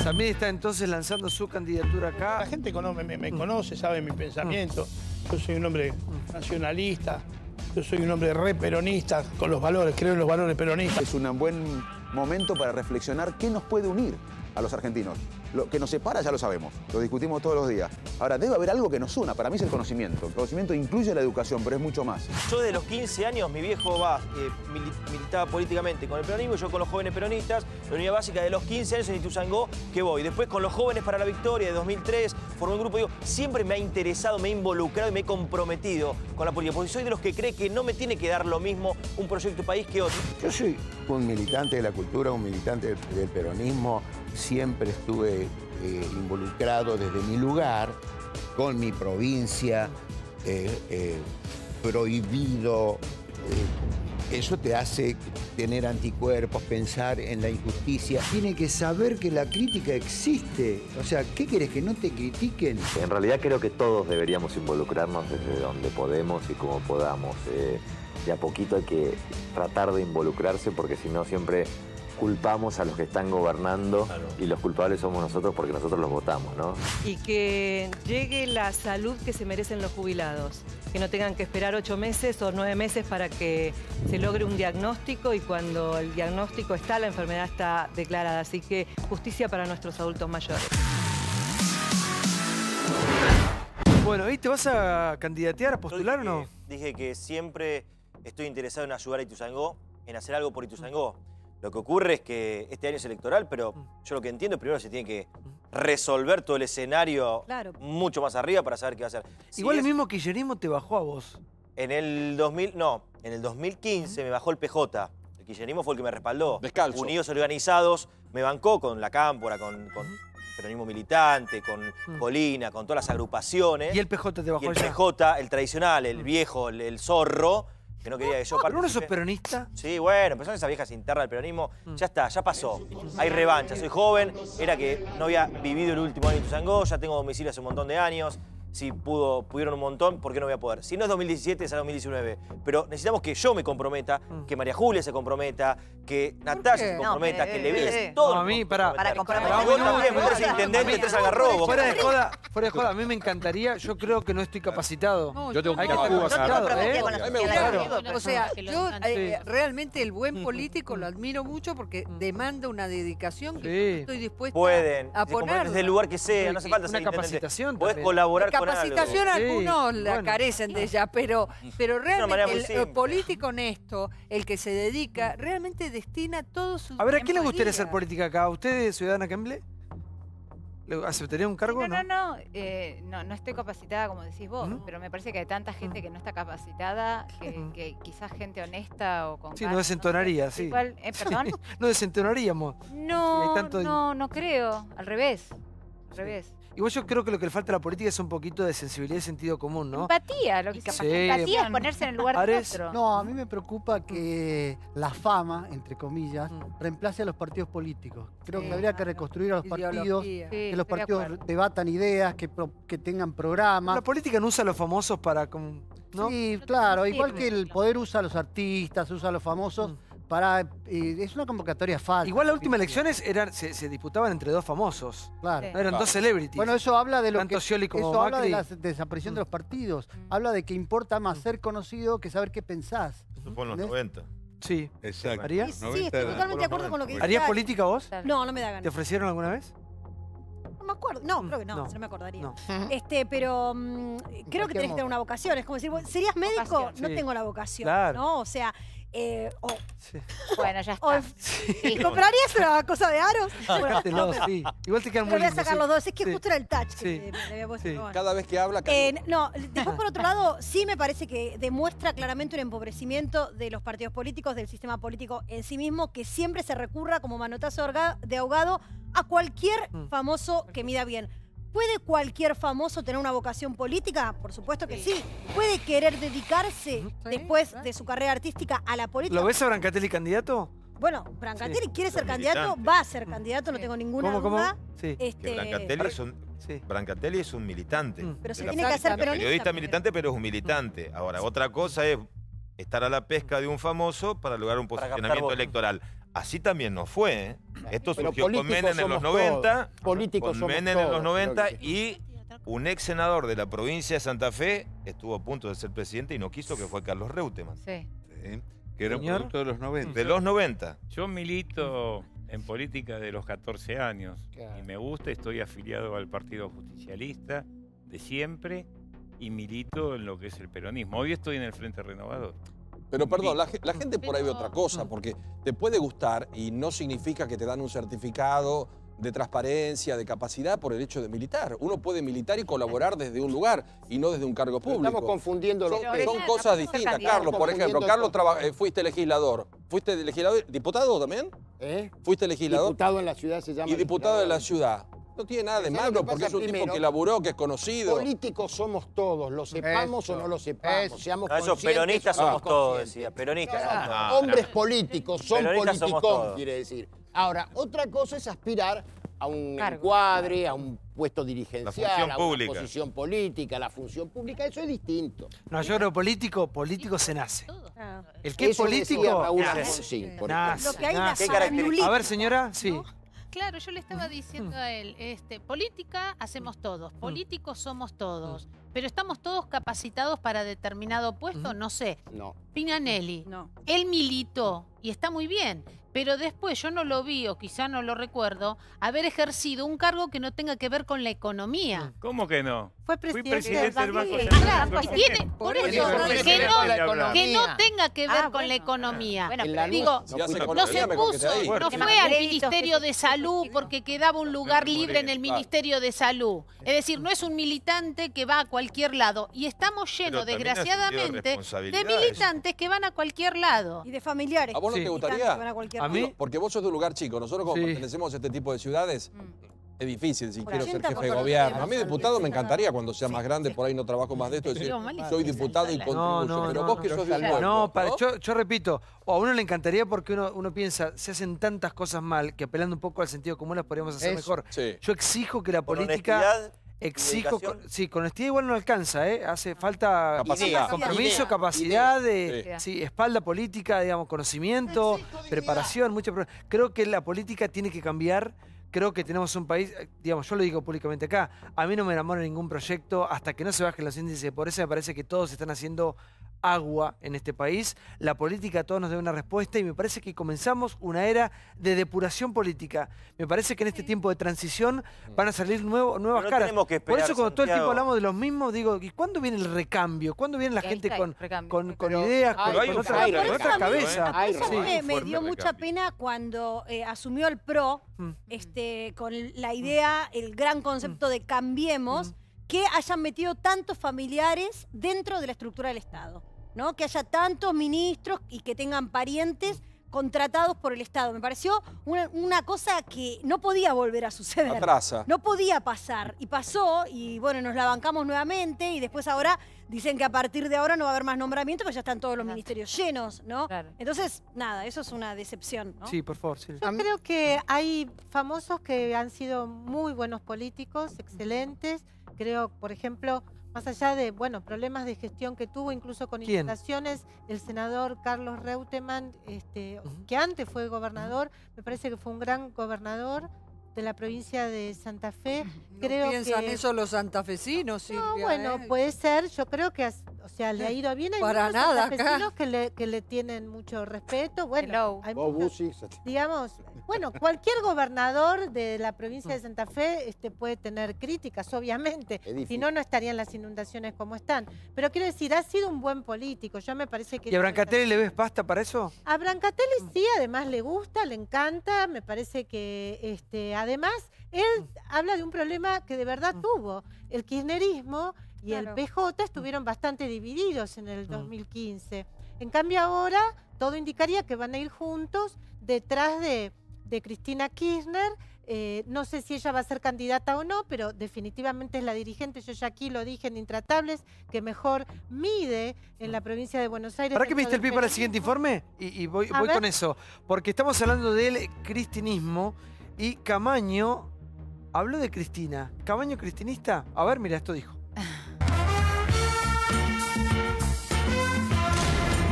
Samid está entonces lanzando su candidatura acá. La gente me conoce, sabe mi pensamiento. Yo soy un hombre nacionalista, yo soy un hombre re peronista, con los valores, creo en los valores peronistas. Es un buen momento para reflexionar qué nos puede unir a los argentinos. Lo que nos separa ya lo sabemos, lo discutimos todos los días. Ahora, debe haber algo que nos una, para mí es el conocimiento. El conocimiento incluye la educación, pero es mucho más. Yo desde los 15 años, mi viejo militaba políticamente con el peronismo, yo con los jóvenes peronistas, la unidad básica de los 15 años en Ituzaingó, que voy. Después con los jóvenes para la victoria de 2003, formé un grupo, digo, siempre me ha interesado, me he involucrado y me he comprometido con la política, porque soy de los que cree que no me tiene que dar lo mismo un proyecto país que otro. Yo soy un militante de la cultura, un militante del peronismo, siempre estuve involucrado desde mi lugar, con mi provincia, prohibido. Eso te hace tener anticuerpos, pensar en la injusticia. Tiene que saber que la crítica existe. O sea, ¿qué querés? ¿Que no te critiquen? En realidad creo que todos deberíamos involucrarnos desde donde podemos y como podamos. De a poquito hay que tratar de involucrarse porque si no siempre culpamos a los que están gobernando y los culpables somos nosotros porque nosotros los votamos, ¿no? Y que llegue la salud que se merecen los jubilados, que no tengan que esperar 8 meses o 9 meses para que se logre un diagnóstico y cuando el diagnóstico está, la enfermedad está declarada. Así que justicia para nuestros adultos mayores. Bueno, ¿y te vas a candidatear, a postular o no? Dije que siempre estoy interesado en ayudar a Ituzaingó, en hacer algo por Ituzaingó. Lo que ocurre es que este año es electoral, pero yo lo que entiendo, primero se tiene que resolver todo el escenario mucho más arriba para saber qué va a hacer. Igual el mismo kirchnerismo te bajó a vos. En el 2015 me bajó el PJ. El kirchnerismo fue el que me respaldó. Descalzo. Unidos Organizados me bancó con la Cámpora, con peronismo militante, con Colina, con todas las agrupaciones. ¿Y el PJ te bajó y el ya? PJ, el tradicional, el viejo, el zorro, que no quería que yo ¿Pero no sos peronista? Sí, bueno, pero son esas viejas internas del peronismo. Ya está, ya pasó. Hay revancha. Soy joven, era que no había vivido el último año en Ituzaingó, ya tengo domicilio hace un montón de años. Si pudieron un montón, ¿por qué no voy a poder? Si no es 2017, es 2019. Pero necesitamos que yo me comprometa, que María Julia se comprometa, que Natalia se comprometa, que Levinas, todo. No, a mí, para comprometer. Vos también, vos eres intendente, tres algarrobos. Fuera de joda, a mí me encantaría, yo creo que no estoy capacitado. No, Yo tengo Hay que un estar Cuba capacitado, O sea, yo realmente el buen político lo admiro mucho porque demanda una dedicación que yo estoy dispuesta a poner. Desde el lugar que sea, no hace falta ser una intendente. capacitación Podés también. colaborar con Capacitación algo. algunos la carecen de ella, pero realmente el simple. político honesto, el que se dedica, realmente destina todo su A ver, ¿a tiempo quién le al gustaría día. hacer política acá? ¿A usted, ciudadana Kemble? ¿Le aceptaría un cargo? No estoy capacitada como decís vos, pero me parece que hay tanta gente que no está capacitada, que quizás gente honesta o con Sí, no desentonaría, sí. Igual, ¿perdón? No desentonaríamos. No creo, al revés. Igual yo creo que lo que le falta a la política es un poquito de sensibilidad y sentido común, ¿no? Empatía, lo que empatía es ponerse en el lugar de otro. No, a mí me preocupa que la fama, entre comillas, reemplace a los partidos políticos. Creo que habría que reconstruir a los partidos, que los partidos debatan ideas, que tengan programas. La política no usa a los famosos para... ¿no? Sí, claro, igual que el poder usa a los artistas, usa a los famosos para... es una convocatoria falsa. Igual las últimas elecciones se disputaban entre dos famosos. Claro. Eran dos celebrities. Bueno, eso habla de lo Tanto Scioli como eso habla de Macri. la desaparición de los partidos. Habla de que importa más ser conocido que saber qué pensás. Eso fue en los 90. Sí. Exacto. ¿Haría? Sí, estoy totalmente de acuerdo con lo que dice. ¿Harías Ari. política vos? No, no me da ganas. ¿Te ofrecieron alguna vez? No me acuerdo. No, creo que no, no me acordaría. No. pero creo que tenés que tener una vocación. Es como decir, ¿serías médico? No Sí. tengo la vocación, Claro. ¿no? O sea, Bueno, ya está. ¿comprarías una cosa de aros? Déjatelo, sí. Igual te quedan muy Pero voy a lindos. sacar sí. los dos. Es que Sí. justo era el touch Sí. que le había puesto. Sí. Bueno. Cada vez que habla... No, después por otro lado, sí me parece que demuestra claramente un empobrecimiento de los partidos políticos, del sistema político en sí mismo, que siempre se recurra como manotazo de ahogado a cualquier famoso que mida bien. ¿Puede cualquier famoso tener una vocación política? Por supuesto que sí. ¿Puede querer dedicarse después de su carrera artística a la política? ¿Lo ves a Brancatelli candidato? Bueno, Brancatelli quiere ser Militante. candidato, va a ser candidato, no tengo ninguna duda. Sí. Que Brancatelli es un militante. Pero se de la tiene que hacer política. peronista. Periodista militante, pero es un militante. Ahora, otra cosa es estar a la pesca de un famoso para lograr un Para captar posicionamiento votos. electoral. así también no fue, ¿eh? Esto Pero surgió con Menem en los 90, políticos con Menem en los 90 y un ex senador de la provincia de Santa Fe estuvo a punto de ser presidente y no quiso, que fue Carlos Reutemann. Sí. Que era un producto de los 90. De los 90. Yo milito en política de los 14 años y me gusta, estoy afiliado al Partido Justicialista de siempre y milito en lo que es el peronismo. Hoy estoy en el Frente Renovador. Pero perdón, la gente por ahí ve otra cosa, porque te puede gustar y no significa que te dan un certificado de transparencia, de capacidad por el hecho de militar. Uno puede militar y colaborar desde un lugar y no desde un cargo público. Estamos confundiendo los Son cosas distintas. Carlos, por ejemplo, Carlos fuiste legislador. ¿Fuiste legislador? ¿Diputado también? ¿Fuiste legislador? Diputado en la ciudad se llama. Y diputado de la ciudad. No tiene nada de malo porque es un tipo que laburó, que es conocido. Políticos somos todos, lo sepamos o no lo sepamos. Seamos esos peronistas somos todos, decía. Peronistas. Hombres políticos, son Peronistas politicón, quiere decir. Ahora, otra cosa es aspirar a un encuadre, a un puesto dirigencial, a una posición política, la función pública, eso es distinto. No, yo creo político se nace. El que es político nace. A ver, señora, sí. Claro, yo le estaba diciendo a él, política hacemos todos, políticos somos todos, pero ¿estamos todos capacitados para determinado puesto? No sé. No. Pinanelli, él militó y está muy bien, pero después yo no lo vi, o quizá no lo recuerdo, haber ejercido un cargo que no tenga que ver con la economía. ¿Cómo que no? Fue presidente del Banco Central. Claro, y tiene, por eso, que no tenga que ver con la economía. Digo, no se puso, no fue al Ministerio de Salud porque quedaba un lugar libre en el Ministerio de Salud. Es decir, no es un militante que va a cualquier lado. Y estamos llenos, desgraciadamente, de militantes que van a cualquier lado. Y de familiares. ¿A vos no te gustaría? ¿A mí? Porque vos sos de un lugar chico. Nosotros como pertenecemos a este tipo de ciudades, es difícil si quiero ser jefe de gobierno. A mí diputado me encantaría cuando sea más grande, por ahí no trabajo más de esto, decir, soy diputado y contribuyo. Pero vos que sos del pueblo. Yo repito, a uno le encantaría porque uno piensa, se hacen tantas cosas mal que apelando un poco al sentido común las podríamos hacer mejor. Yo exijo que la política... con honestidad igual no alcanza, hace falta compromiso, capacidad, espalda política, digamos, conocimiento, preparación, creo que la política tiene que cambiar. Creo que tenemos un país, digamos, yo lo digo públicamente acá, a mí no me enamora ningún proyecto hasta que no se bajen los índices de pobreza. Me parece que todos están haciendo agua en este país. La política a todos nos debe una respuesta y me parece que comenzamos una era de depuración política. Me parece que en este tiempo de transición van a salir nuevas caras. Por eso cuando todo el tiempo hablamos de los mismos, digo, ¿y cuándo viene el recambio? ¿Cuándo viene la gente con ideas, con otra cabeza? Me dio mucha pena cuando asumió el PRO, con la idea, el gran concepto de cambiemos, que hayan metido tantos familiares dentro de la estructura del Estado, ¿no? Que haya tantos ministros y que tengan parientes contratados por el Estado. Me pareció una cosa que no podía volver a suceder. Atrasa. No podía pasar. Y pasó, y bueno, nos la bancamos nuevamente, y después ahora dicen que a partir de ahora no va a haber más nombramientos, porque ya están todos los ministerios llenos, ¿no? Claro. Entonces, nada, eso es una decepción, ¿no? Sí, por favor. Sí. Yo creo que hay famosos que han sido muy buenos políticos, excelentes. Creo, por ejemplo, más allá de problemas de gestión que tuvo, incluso con imputaciones, el senador Carlos Reutemann, que antes fue gobernador, me parece que fue un gran gobernador de la provincia de Santa Fe. ¿No piensan eso los santafesinos, Silvia? No, bueno, puede ser. Yo creo que le ha ido bien. Hay para muchos nada santafesinos que le tienen mucho respeto. Bueno, hay digamos, cualquier gobernador de la provincia de Santa Fe puede tener críticas, obviamente. Si no, no estarían las inundaciones como están. Pero quiero decir, ha sido un buen político. Yo me parece que... ¿Y a Brancatelli le ves pasta para eso? A Brancatelli sí, además le gusta, le encanta. Me parece que además él habla de un problema que de verdad tuvo. El kirchnerismo y el PJ estuvieron bastante divididos en el 2015. En cambio ahora todo indicaría que van a ir juntos detrás de Cristina Kirchner. No sé si ella va a ser candidata o no, pero definitivamente es la dirigente, yo ya aquí lo dije en Intratables, que mejor mide en la provincia de Buenos Aires. ¿Para qué me diste el pie para el siguiente informe? Y voy con eso, porque estamos hablando del cristinismo y Camaño habló de Cristina. ¿Camaño cristinista? A ver, mira, esto dijo.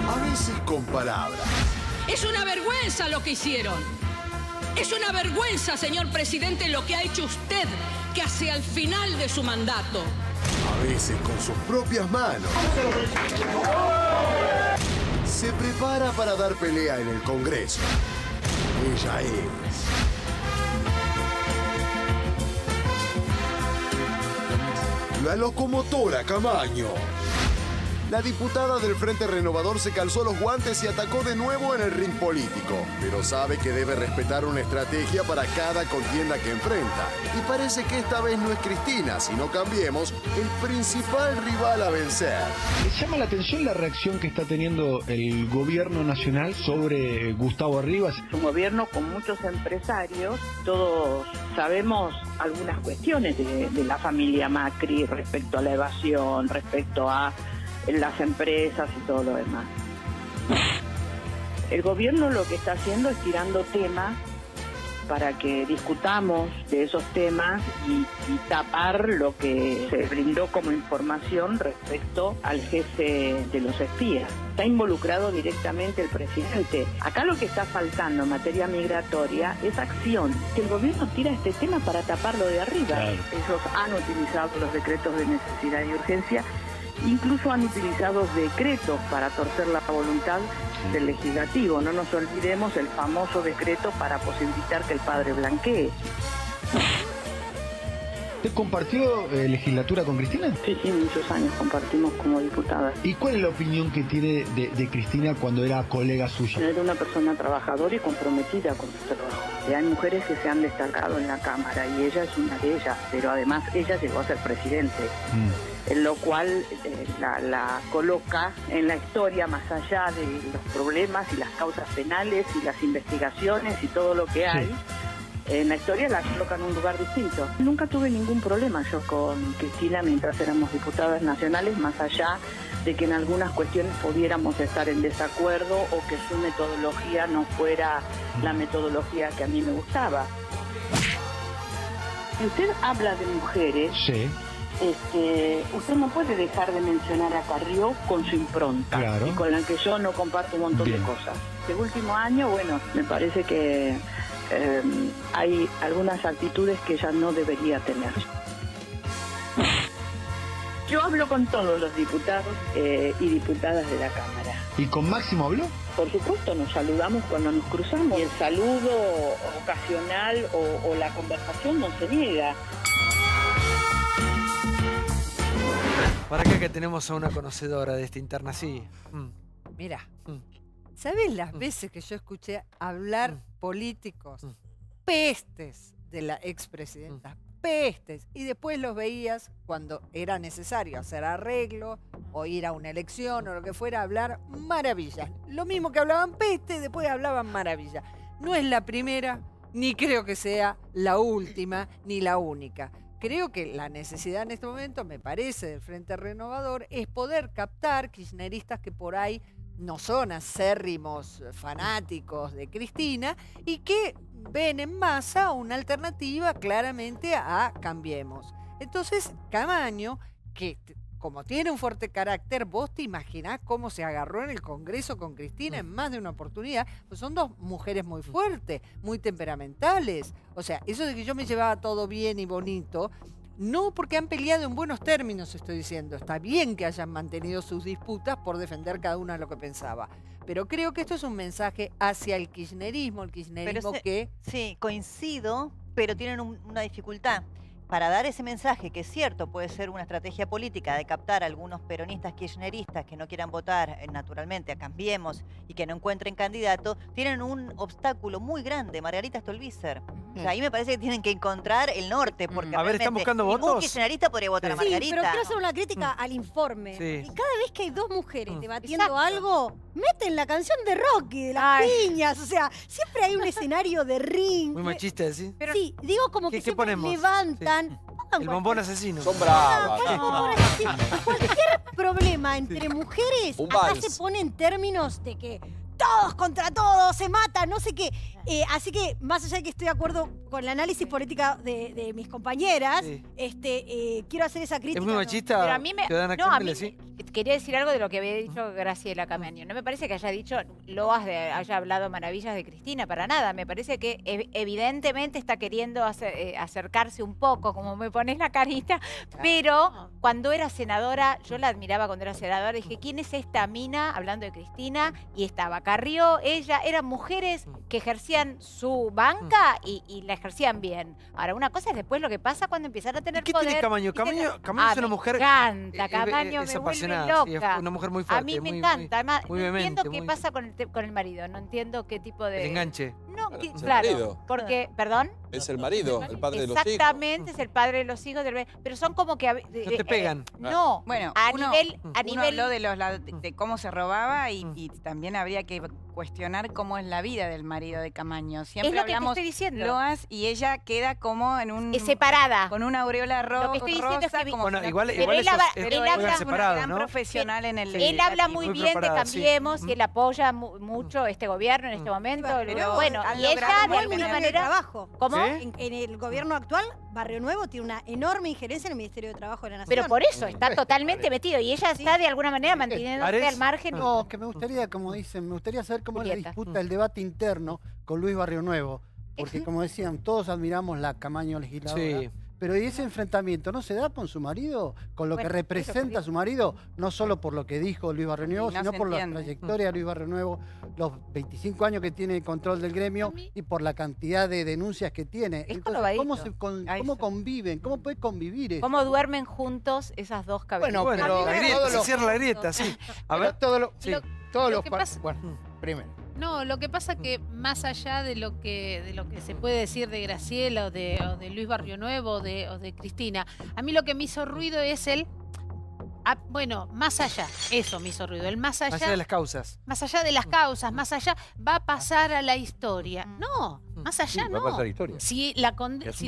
A veces con palabras. Es una vergüenza lo que hicieron. Es una vergüenza, señor presidente, lo que ha hecho usted, que hacia el final de su mandato. A veces con sus propias manos. Se prepara para dar pelea en el Congreso. Ella es... la locomotora Camaño. La diputada del Frente Renovador se calzó los guantes y atacó de nuevo en el ring político, pero sabe que debe respetar una estrategia para cada contienda que enfrenta. Y parece que esta vez no es Cristina, sino Cambiemos, el principal rival a vencer. Me llama la atención la reacción que está teniendo el gobierno nacional sobre Gustavo Rivas. Un gobierno con muchos empresarios, todos sabemos algunas cuestiones de la familia Macri respecto a la evasión, respecto a las empresas y todo lo demás. El gobierno lo que está haciendo es tirando temas para que discutamos de esos temas y tapar lo que se brindó como información respecto al jefe de los espías. Está involucrado directamente el presidente. Acá lo que está faltando en materia migratoria es acción. Que el gobierno tira este tema para taparlo de arriba. Claro. Ellos han utilizado los decretos de necesidad y urgencia. Incluso han utilizado decretos para torcer la voluntad del legislativo. No nos olvidemos el famoso decreto para posibilitar que el padre blanquee. ¿Usted compartió legislatura con Cristina? Sí, muchos años compartimos como diputada. ¿Y cuál es la opinión que tiene de Cristina cuando era colega suya? Era una persona trabajadora y comprometida con su trabajo. Hay mujeres que se han destacado en la Cámara y ella es una de ellas, pero además ella llegó a ser presidente. En lo cual la coloca en la historia más allá de los problemas y las causas penales y las investigaciones y todo lo que hay. En la historia la coloca en un lugar distinto. Nunca tuve ningún problema yo con Cristina mientras éramos diputadas nacionales, más allá de que en algunas cuestiones pudiéramos estar en desacuerdo o que su metodología no fuera la metodología que a mí me gustaba. Si usted habla de mujeres... Sí. Usted no puede dejar de mencionar a Carrió con su impronta, claro, y con la que yo no comparto un montón de cosas. Este último año, bueno, me parece que hay algunas actitudes que ella no debería tener. Yo hablo con todos los diputados y diputadas de la Cámara. ¿Y con Máximo habló? Por supuesto, nos saludamos cuando nos cruzamos. Y el saludo ocasional o la conversación no se niega. ¿Para qué que tenemos a una conocedora de esta interna? Sí. Mira, ¿sabes las veces que yo escuché hablar políticos pestes de la expresidenta? Pestes. Y después los veías cuando era necesario hacer arreglo o ir a una elección o lo que fuera, hablar maravillas. Lo mismo que hablaban peste, después hablaban maravilla. No es la primera, ni creo que sea la última, ni la única. Creo que la necesidad en este momento, me parece, del Frente Renovador es poder captar kirchneristas que por ahí no son acérrimos fanáticos de Cristina y que ven en masa una alternativa claramente a Cambiemos. Entonces, Camaño, que como tiene un fuerte carácter, vos te imaginás cómo se agarró en el Congreso con Cristina en más de una oportunidad, pues son dos mujeres muy fuertes, muy temperamentales. O sea, eso de que yo me llevaba todo bien y bonito, no porque han peleado en buenos términos, estoy diciendo. Está bien que hayan mantenido sus disputas por defender cada una lo que pensaba. Pero creo que esto es un mensaje hacia el kirchnerismo que... Sí, coincido, pero tienen una dificultad. Para dar ese mensaje, que es cierto, puede ser una estrategia política de captar a algunos peronistas kirchneristas que no quieran votar naturalmente a Cambiemos y que no encuentren candidato, tienen un obstáculo muy grande, Margarita Stolbizer. O sea, ahí me parece que tienen que encontrar el norte, porque a ver, ¿están buscando votos? Ningún kirchnerista podría votar a Margarita. Sí, pero quiero hacer una crítica al informe. Sí. Y cada vez que hay dos mujeres debatiendo algo, meten la canción de Rocky, de las piñas, o sea, siempre hay un escenario de ring. Muy machista, ¿sí? Pero, sí, digo como que siempre levantan... Sí. El bombón asesino. Son bravas. Cualquier problema entre mujeres acá se pone en términos de que todos contra todos, se matan, no sé qué. Así que, más allá de que estoy de acuerdo con el análisis política de mis compañeras, quiero hacer esa crítica. ¿Es muy machista? Pero a mí me... No, a mí quería decir algo de lo que había dicho Graciela Camaño. No me parece que haya dicho haya hablado maravillas de Cristina, para nada. Me parece que evidentemente está queriendo acercarse un poco, como me pones la carita, pero cuando era senadora, yo la admiraba cuando era senadora, dije, ¿quién es esta mina? Hablando de Cristina, y estaba Carrió, ella, eran mujeres que ejercían su banca y la ejercían bien. Ahora, una cosa es después lo que pasa cuando empiezan a tener ¿Qué poder. tiene Camaño? Camaño es una mujer... Me encanta, Camaño me vuelve loca. Sí, es una mujer muy fuerte. A mí me encanta. Además, muy no vehemente, entiendo qué pasa con el marido. No entiendo qué tipo de... El enganche. No, Es el claro. marido. Porque, ¿perdón? Es el marido, el padre de los hijos. Exactamente, es el padre de los hijos. Pero son como que... No te pegan. No. Bueno, uno habló de cómo se robaba y también habría que cuestionar cómo es la vida del marido de Camaño. Siempre es lo que hablamos te estoy diciendo. loas y ella queda como en un... separada. Con una aureola rosa. Lo que estoy diciendo es que... Como bueno, igual él habla separados, una gran profesional en el... Él habla muy Muy bien de preparada, Cambiemos sí. y él apoya mucho este gobierno en este momento. Pero bueno, han y ella logrado de alguna Ministerio de manera... Trabajo. ¿Cómo? ¿Sí? En el gobierno actual, Barrio Nuevo tiene una enorme injerencia en el Ministerio de Trabajo de la Nación. Pero por eso, está totalmente metido. Y ella está de alguna manera manteniéndose al margen. No, que me gustaría, como dicen, me gustaría saber cómo es la disputa, el debate interno con Luis Barrio Nuevo. Porque como decían, todos admiramos la Camaño legisladora. Sí. Pero ¿y ese enfrentamiento no se da con su marido? Con lo que representa su marido, no solo por lo que dijo Luis Barrio Nuevo, sino por la trayectoria de Luis Barrio Nuevo, los 25 años que tiene el control del gremio y por la cantidad de denuncias que tiene. Entonces, ¿cómo conviven? ¿Cómo puede convivir eso? ¿Cómo duermen juntos esas dos cabezas? Bueno, pero la grieta, se cierra la grieta, sí. A ver, primero. No, lo que pasa que más allá de lo que se puede decir de Graciela o de Luis Barrio Nuevo o de Cristina, a mí lo que me hizo ruido es bueno, más allá, eso me hizo ruido, el más allá de las causas. Más allá de las causas, más allá va a pasar a la historia. No, más allá no. Va a pasar a la historia. Si la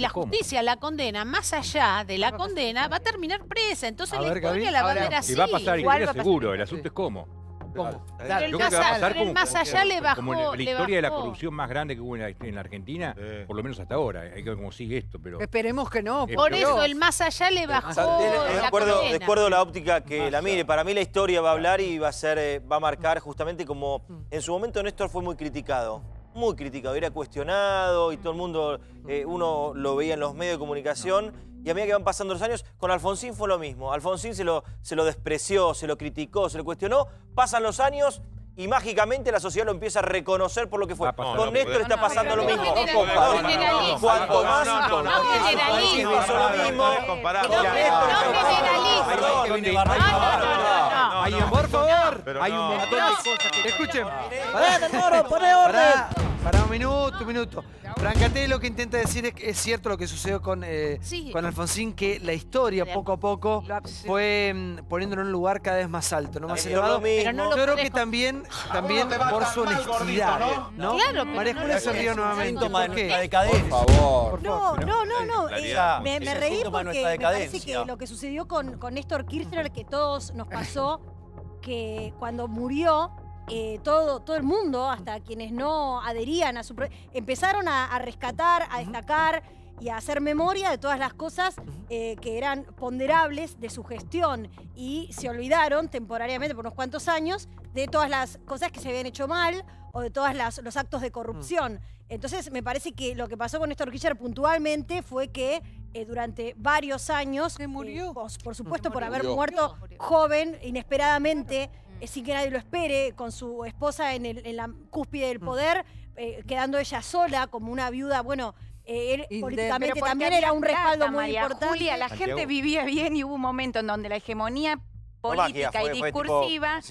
justicia la condena más allá de la condena, va a terminar presa. Entonces la historia la va a ver así. Y va a pasar a la historia seguro, el asunto es cómo. Pero el más allá le bajó. Como la historia de la corrupción más grande que hubo en la Argentina, por lo menos hasta ahora. Hay que ver cómo sigue esto. Pero esperemos que no. Por eso el más allá le bajó. De acuerdo a la óptica que la mire. Para mí la historia va a hablar y va a marcar justamente como en su momento Néstor fue muy criticado. Muy criticado, era cuestionado y todo el mundo, uno lo veía en los medios de comunicación. Y a medida que van pasando los años, con Alfonsín fue lo mismo. Alfonsín se lo despreció, se lo criticó, se lo cuestionó. Pasan los años y mágicamente la sociedad lo empieza a reconocer por lo que fue. Con Néstor está pasando lo mismo. Cuanto más... Por favor, hay un montón de cosas que... Escuchen. ¡Poné orden! Para un minuto. Francatelli lo que intenta decir es cierto lo que sucedió con Alfonsín, que la historia poco a poco fue poniéndolo en un lugar cada vez más alto, ¿no? Más elevado. Yo creo que también por su honestidad, ¿no? Claro, María Julia se rió nuevamente. ¿Por qué? Por favor. No. Me reí porque me parece que lo que sucedió con Néstor Kirchner, que todos nos pasó, que cuando murió, todo el mundo, hasta quienes no adherían a su... empezaron a rescatar, a destacar y a hacer memoria de todas las cosas que eran ponderables de su gestión y se olvidaron temporariamente por unos cuantos años de todas las cosas que se habían hecho mal o de todos los actos de corrupción. Entonces me parece que lo que pasó con Néstor Kirchner puntualmente fue que durante varios años, se murió. Por supuesto por haber muerto joven, inesperadamente, sin que nadie lo espere, con su esposa en la cúspide del poder, quedando ella sola como una viuda, bueno, él políticamente también era un respaldo muy importante. Julia, la gente vivía bien y hubo un momento en donde la hegemonía política y discursiva...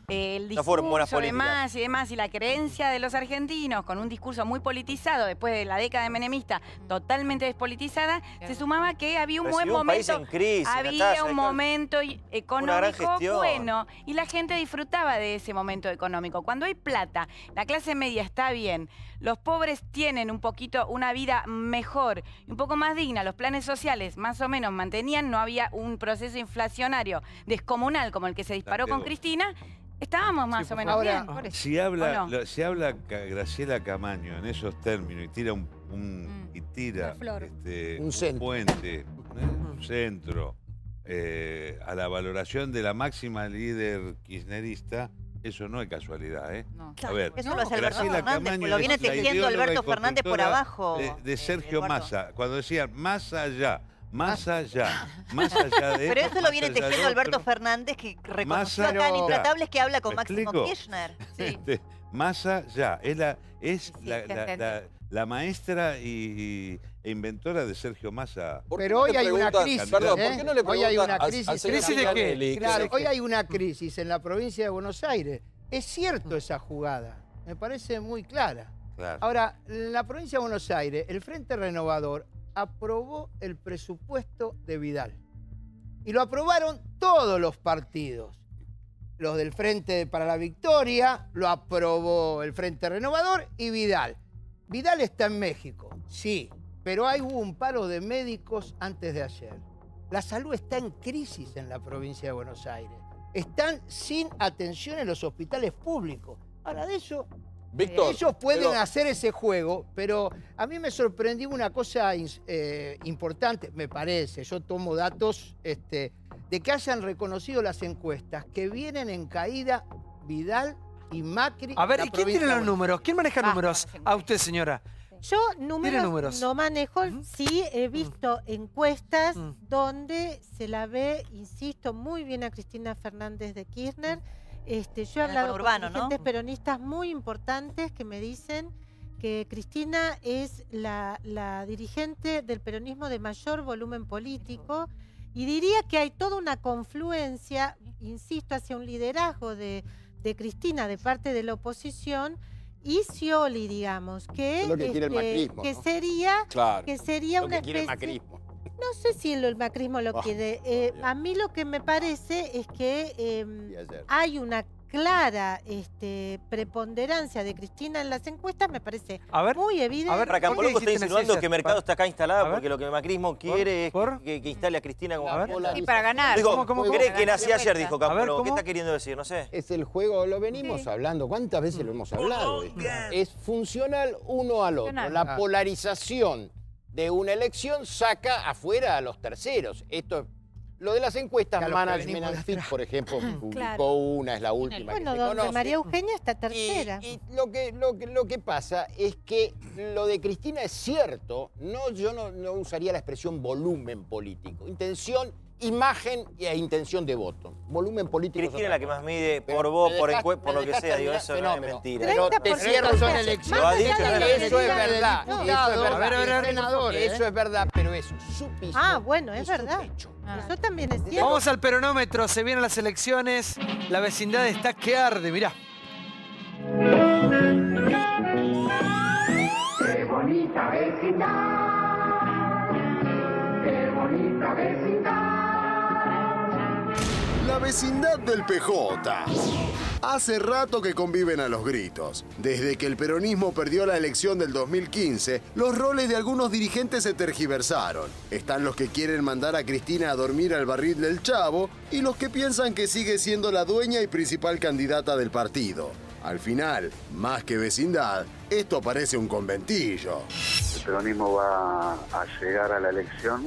El discurso y la creencia de los argentinos con un discurso muy politizado después de la década de menemista totalmente despolitizada, se sumaba que había un buen momento, había un momento económico bueno y la gente disfrutaba de ese momento económico. Cuando hay plata, la clase media está bien, los pobres tienen un poquito una vida mejor, un poco más digna, los planes sociales más o menos mantenían, no había un proceso inflacionario descomunal como el que se disparó con Cristina. Estábamos más o menos ahora, bien. Si habla Graciela Camaño en esos términos y tira un puente, un centro, a la valoración de la máxima líder kirchnerista, eso no es casualidad, ¿eh? No. A ver, eso lo hace Alberto Fernández, lo viene tejiendo Alberto Fernández por abajo. De Sergio Massa, cuando decían más allá de pero eso lo viene tejiendo Alberto Fernández, que reconoció acá en Intratables que habla con Máximo Kirchner. Sí. Más allá, es la maestra e inventora de Sergio Massa. Pero hoy hay una crisis. Perdón, ¿por qué no le hoy hay una crisis. ¿Crisis de qué? Claro, hoy hay una crisis en la provincia de Buenos Aires. Es cierto esa jugada. Me parece muy clara. Claro. Ahora, en la provincia de Buenos Aires, el Frente Renovador aprobó el presupuesto de Vidal. Y lo aprobaron todos los partidos. Los del Frente para la Victoria, lo aprobó el Frente Renovador y Vidal. Vidal está en México, sí, pero hubo un paro de médicos antes de ayer. La salud está en crisis en la provincia de Buenos Aires. Están sin atención en los hospitales públicos. Ahora, de eso, Víctor, ellos pueden hacer ese juego, pero a mí me sorprendió una cosa importante, me parece. Yo tomo datos de que hayan reconocido las encuestas, que vienen en caída Vidal y Macri. A ver, ¿y quién tiene los números? ¿Quién maneja números? A usted, señora. Yo números no manejo, sí he visto encuestas donde se la ve, insisto, muy bien a Cristina Fernández de Kirchner. Yo he hablado con dirigentes peronistas muy importantes que me dicen que Cristina es la dirigente del peronismo de mayor volumen político, y diría que hay toda una confluencia, insisto, hacia un liderazgo de Cristina de parte de la oposición y Scioli, digamos, que quiere el macrismo, que ¿no? sería una especie... Macrismo. No sé si el macrismo lo quiere. A mí lo que me parece es que hay una clara preponderancia de Cristina en las encuestas, me parece muy evidente. A ver, Campoluco está insinuando que Mercado está acá instalado porque lo que el macrismo quiere es que instale a Cristina como y para ganar. ¿Cómo cree que nací ayer? Dijo Campoluco. ¿Qué está queriendo decir? No sé. Es el juego, lo venimos hablando. ¿Cuántas veces lo hemos hablado? Es funcional uno al otro. La polarización de una elección saca afuera a los terceros. Lo de las encuestas, Management and Fit, por ejemplo, publicó una, es la última que se conoce. Bueno, María Eugenia está tercera. Y lo que pasa es que lo de Cristina es cierto. Yo no usaría la expresión volumen político. Intención, imagen e intención de voto. Volumen político. Cristina es la que más mide por voz, por lo que sea. Digo, eso no es mentira. Pero te cierro son elecciones. Lo ha dicho, eso es verdad. Eso es verdad, pero es su piso. Bueno, es verdad. Eso también es cierto. Vamos al peronómetro, se vienen las elecciones, la vecindad está que arde, mirá. Qué bonita vecindad, qué bonita vecindad. La vecindad del PJ. Hace rato que conviven a los gritos. Desde que el peronismo perdió la elección del 2015, los roles de algunos dirigentes se tergiversaron. Están los que quieren mandar a Cristina a dormir al barril del Chavo y los que piensan que sigue siendo la dueña y principal candidata del partido. Al final, más que vecindad, esto parece un conventillo. El peronismo va a llegar a la elección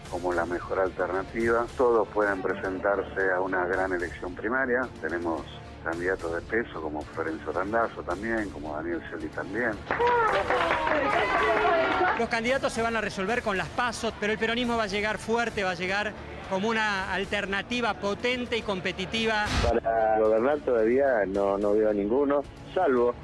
como la mejor alternativa. Todos pueden presentarse a una gran elección primaria. Tenemos candidatos de peso como Florencio Randazzo también, como Daniel Scioli también. Los candidatos se van a resolver con las PASO, pero el peronismo va a llegar fuerte, va a llegar como una alternativa potente y competitiva. Para gobernar todavía no veo a ninguno, salvo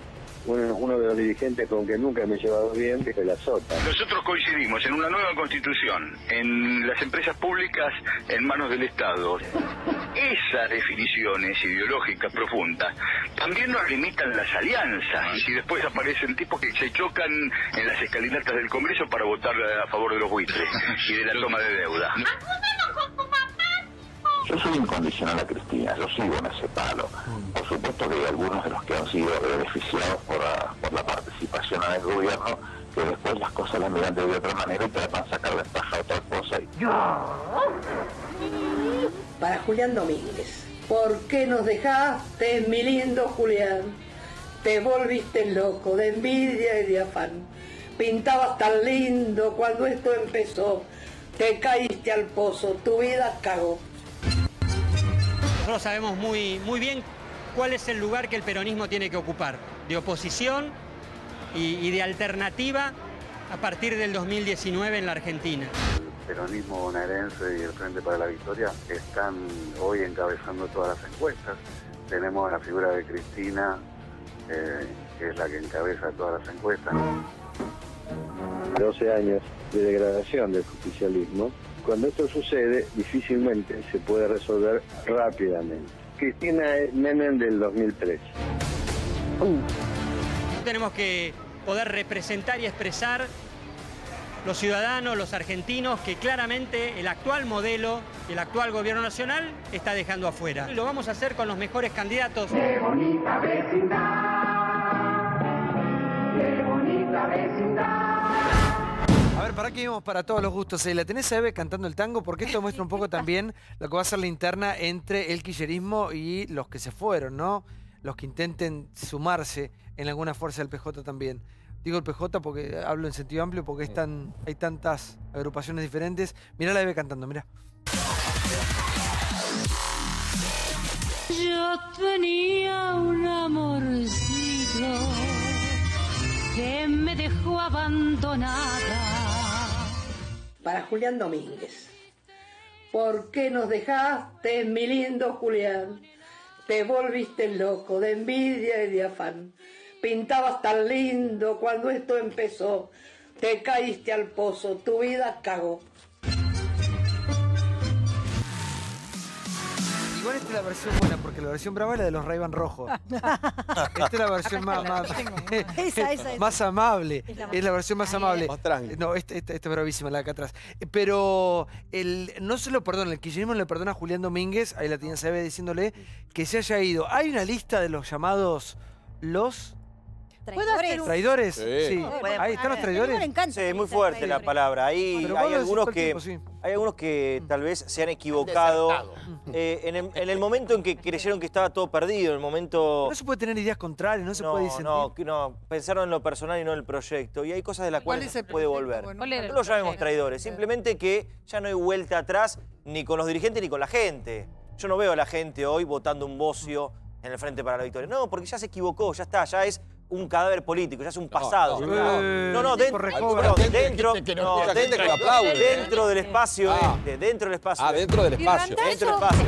uno de los dirigentes con que nunca me he llevado bien, que es la Sota. Nosotros coincidimos en una nueva constitución, en las empresas públicas en manos del Estado. Esas definiciones ideológicas profundas también nos limitan las alianzas. Y si después aparecen tipos que se chocan en las escalinatas del Congreso para votar a favor de los buitres y de la toma de deuda. Yo soy incondicional a Cristina, yo sigo en ese palo. Por supuesto que hay algunos de los que han sido beneficiados por la participación en el gobierno, que después las cosas las miran de otra manera y tratan de sacar ventaja a otra cosa. Para Julián Domínguez. ¿Por qué nos dejaste, mi lindo Julián? Te volviste loco de envidia y de afán. Pintabas tan lindo cuando esto empezó. Te caíste al pozo, tu vida cagó. Nosotros sabemos muy bien cuál es el lugar que el peronismo tiene que ocupar, de oposición y de alternativa a partir del 2019 en la Argentina. El peronismo bonaerense y el Frente para la Victoria están hoy encabezando todas las encuestas. Tenemos la figura de Cristina, que es la que encabeza todas las encuestas. 12 años de degradación del justicialismo. Cuando esto sucede, difícilmente se puede resolver rápidamente. Cristina es Menem del 2003. Tenemos que poder representar y expresar los ciudadanos, los argentinos, que claramente el actual modelo, el actual gobierno nacional está dejando afuera. Lo vamos a hacer con los mejores candidatos. ¡Qué bonita vecindad! ¡Qué bonita vecindad! A ver, ¿para qué íbamos para todos los gustos? ¿La tenés a Eve cantando el tango? Porque esto muestra un poco también lo que va a ser la interna entre el kirchnerismo y los que se fueron, ¿no? Los que intenten sumarse en alguna fuerza del PJ también. Digo el PJ porque hablo en sentido amplio, porque hay tantas agrupaciones diferentes. Mirá la Eve cantando, mirá. Yo tenía un amorcito que me dejó abandonada. Para Julián Domínguez. ¿Por qué nos dejaste, mi lindo Julián? Te volviste loco de envidia y de afán. Pintabas tan lindo cuando esto empezó. Te caíste al pozo, tu vida cagó. Igual esta es la versión buena, porque la versión brava es la de los Ray-Ban rojos. Esta es la versión más amable. Es la versión más amable. No, esta es bravísima, la de acá atrás. Pero no se lo perdona, el kirchnerismo le perdona a Julián Domínguez, ahí la tenía Eve diciéndole, que se haya ido. Hay una lista de los llamados los... ¿Traidores? Sí. Ahí están los traidores. Sí, es muy fuerte la palabra. Hay algunos que tal vez se han equivocado en el momento en que creyeron que estaba todo perdido, en el momento... No se puede tener ideas contrarias, no se puede disentir. No, pensaron en lo personal y no en el proyecto. Y hay cosas de las cuales se puede volver. No lo llamemos traidores, simplemente que ya no hay vuelta atrás ni con los dirigentes ni con la gente. Yo no veo a la gente hoy votando un bocio en el Frente para la Victoria. No, porque ya se equivocó, ya está, ya es un cadáver político, ya es un pasado. Dentro del espacio. Dentro del espacio. Dentro del espacio.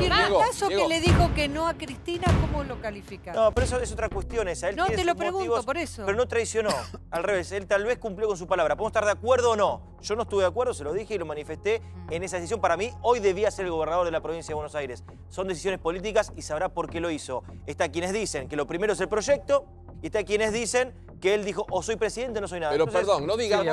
Y Randazzo que le dijo que no a Cristina, ¿cómo lo califica? No, pero eso es otra cuestión esa. Él no, te lo pregunto motivos, por eso. Pero no traicionó. Al revés, él tal vez cumplió con su palabra. Podemos estar de acuerdo o no. Yo no estuve de acuerdo, se lo dije y lo manifesté en esa decisión. Para mí, hoy debía ser el gobernador de la provincia de Buenos Aires. Son decisiones políticas y sabrá por qué lo hizo. Está quienes dicen que lo primero es el proyecto y está quienes dicen que él dijo, o soy presidente o no soy nada. Pero entonces, perdón, no digamos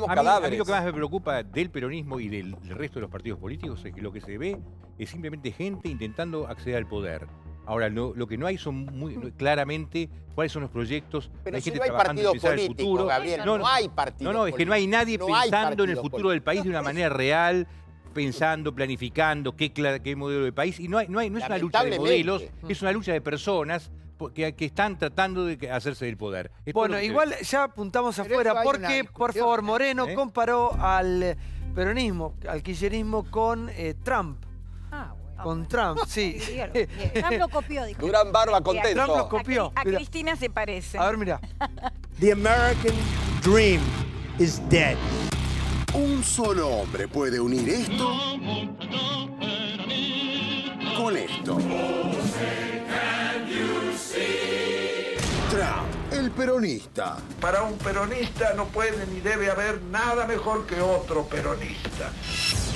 cadáveres. A mí lo que más me preocupa del peronismo y del resto de los partidos políticos es que lo que se ve es simplemente gente intentando acceder al poder. Ahora, lo que no hay son claramente cuáles son los proyectos. Pero hay si gente no hay trabajando en partido pensar el futuro. Gabriel, no hay partido No, es que no hay nadie pensando en el futuro del país de una manera real, pensando, planificando qué modelo de país. Y no es una lucha de modelos, es una lucha de personas que están tratando de hacerse del poder. Bueno, igual ya apuntamos afuera, porque, por favor, Moreno comparó al peronismo, al kirchnerismo con Trump. Con Trump, sí. Trump lo copió, dijo. Durán Barba contento. Trump lo copió. A Cristina se parece. A ver, mira. The American dream is dead. Un solo hombre puede unir esto con esto. Trump, el peronista. Para un peronista no puede ni debe haber nada mejor que otro peronista.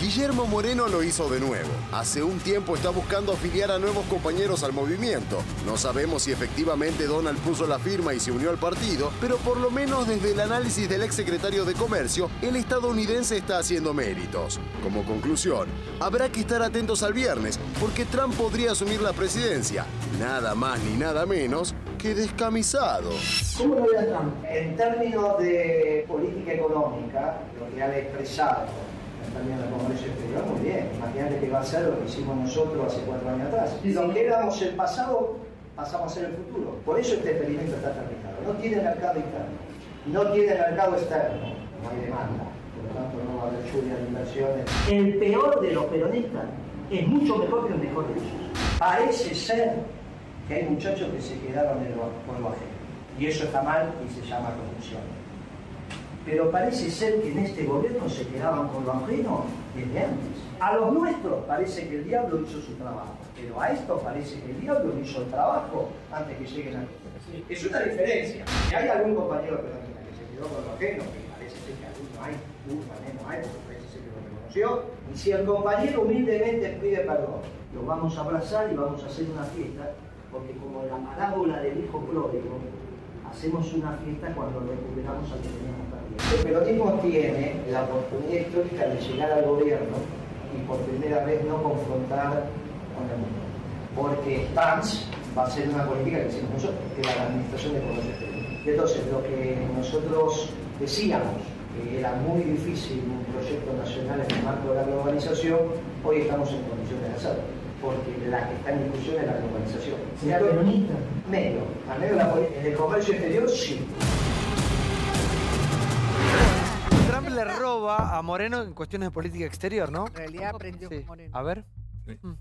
Guillermo Moreno lo hizo de nuevo. Hace un tiempo está buscando afiliar a nuevos compañeros al movimiento. No sabemos si efectivamente Donald puso la firma y se unió al partido, pero por lo menos desde el análisis del exsecretario de Comercio, el estadounidense está haciendo méritos. Como conclusión, habrá que estar atentos al viernes, porque Trump podría asumir la presidencia, nada más ni nada menos que descamisado. ¿Cómo lo ve a Trump? En términos de política económica, lo que han expresado También el comercio exterior, muy bien. Imagínate que va a ser lo que hicimos nosotros hace 4 años atrás. Y lo que éramos el pasado, pasamos a ser el futuro. Por eso este experimento está terminado. No tiene mercado interno, no tiene mercado externo, no hay demanda. Por lo tanto, no va a haber lluvia de inversiones. El peor de los peronistas es mucho mejor que el mejor de ellos. Parece ser que hay muchachos que se quedaron con lo ajeno. Y eso está mal y se llama corrupción. Pero parece ser que en este gobierno se quedaban con lo ajeno desde antes. A los nuestros parece que el diablo hizo su trabajo, pero a estos parece que el diablo hizo el trabajo antes que lleguen a nosotros. Es una diferencia. Si hay algún compañero peronista que se quedó con lo ajeno, que parece ser que alguno hay, no hay, porque parece ser que lo reconoció, y si el compañero humildemente pide perdón, lo vamos a abrazar y vamos a hacer una fiesta, porque como la parábola del hijo pródigo, hacemos una fiesta cuando recuperamos al que teníamos perdido. El peronismo tiene la oportunidad histórica de llegar al gobierno y por primera vez no confrontar con el mundo. Porque Stans va a hacer una política que hicimos nosotros, que era la administración de comercio exterior. Entonces, lo que nosotros decíamos que era muy difícil un proyecto nacional en el marco de la globalización, hoy estamos en condiciones de hacerlo. Porque la que está en discusión es la globalización. ¿Será peronista? Medio. Al menos en el comercio exterior, sí. Trump le roba a Moreno en cuestiones de política exterior, ¿no? En realidad aprendió con Moreno. A ver.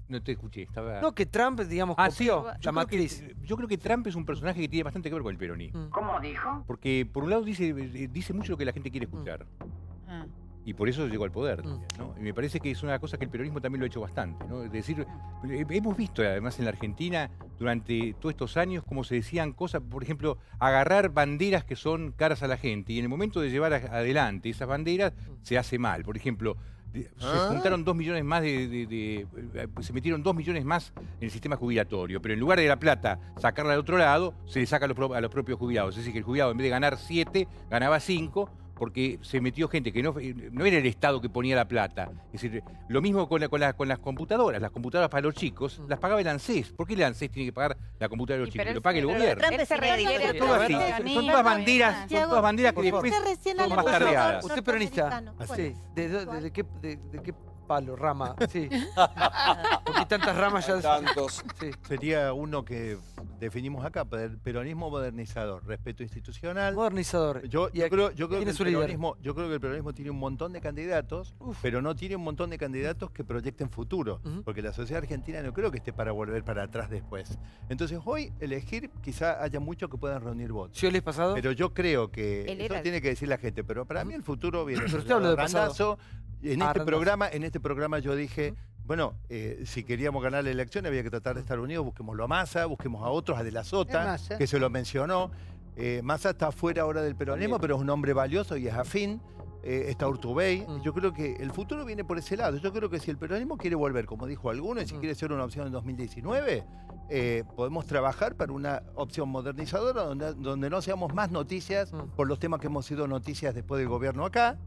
No te escuché, estaba... No, que Trump, digamos, copió la matriz. Yo creo que Trump es un personaje que tiene bastante que ver con el peronismo. ¿Cómo dijo? Porque, por un lado, dice mucho lo que la gente quiere escuchar. Y por eso llegó al poder también, ¿no? Y me parece que es una cosa que el peronismo también lo ha hecho bastante, ¿no? Es decir, hemos visto además en la Argentina durante todos estos años cómo se decían cosas, por ejemplo, agarrar banderas que son caras a la gente y en el momento de llevar adelante esas banderas se hace mal. Por ejemplo, se juntaron 2 millones más se metieron 2 millones más en el sistema jubilatorio, pero en lugar de la plata sacarla al otro lado, se le saca a los propios jubilados. Es decir, que el jubilado en vez de ganar 7, ganaba 5, porque se metió gente que no era el Estado que ponía la plata. Es decir, lo mismo con las computadoras. Las computadoras para los chicos las pagaba el ANSES. ¿Por qué el ANSES tiene que pagar la computadora de los chicos? Que lo pague el gobierno. Son todas banderas que después son bastardeadas. ¿Usted peronista? Sí. ¿De qué palo, rama? Sí. Porque tantas ramas ya... Tantos. Sí. Sería uno que definimos acá, peronismo modernizador, respeto institucional. Modernizador. Yo creo que el peronismo tiene un montón de candidatos, pero no tiene un montón de candidatos que proyecten futuro, porque la sociedad argentina no creo que esté para volver para atrás después. Entonces hoy elegir, quizá haya muchos que puedan reunir votos. ¿Sí, el pasado? Pero yo creo que eso tiene que decir la gente, pero para mí el futuro viene. Pero usted habló de pasado. En este programa yo dije, bueno, si queríamos ganar la elección había que tratar de estar unidos, busquemos a Massa, busquemos a otros, a De la Sota, que se lo mencionó. Massa está fuera ahora del peronismo, pero es un hombre valioso y es afín. Está Urtubey. Yo creo que el futuro viene por ese lado. Yo creo que si el peronismo quiere volver, como dijo alguno, y si quiere ser una opción en 2019, podemos trabajar para una opción modernizadora donde no seamos más noticias por los temas que hemos sido noticias después del gobierno acá.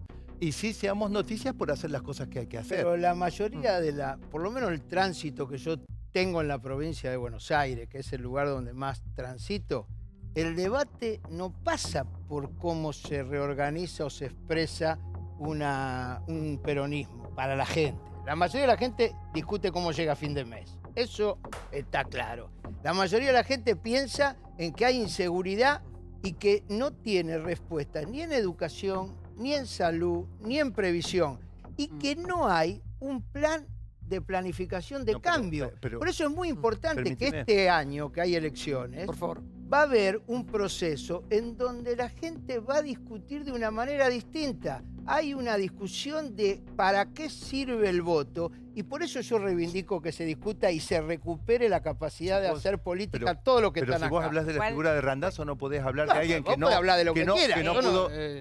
Y sí seamos noticias por hacer las cosas que hay que hacer. Pero la mayoría por lo menos el tránsito que yo tengo en la provincia de Buenos Aires, que es el lugar donde más transito, el debate no pasa por cómo se reorganiza o se expresa un peronismo para la gente. La mayoría de la gente discute cómo llega a fin de mes. Eso está claro. La mayoría de la gente piensa en que hay inseguridad y que no tiene respuesta ni en educación, ni en salud, ni en previsión, y que no hay un plan de planificación de cambio. Por eso es muy importante que este año que hay elecciones, por favor, va a haber un proceso en donde la gente va a discutir de una manera distinta. Hay una discusión de para qué sirve el voto y por eso yo reivindico que se discuta y se recupere la capacidad de hacer política todo lo que están acá. Pero si vos hablas de la figura de Randazzo no podés hablar de alguien que no... Vos hablar de lo que quiera.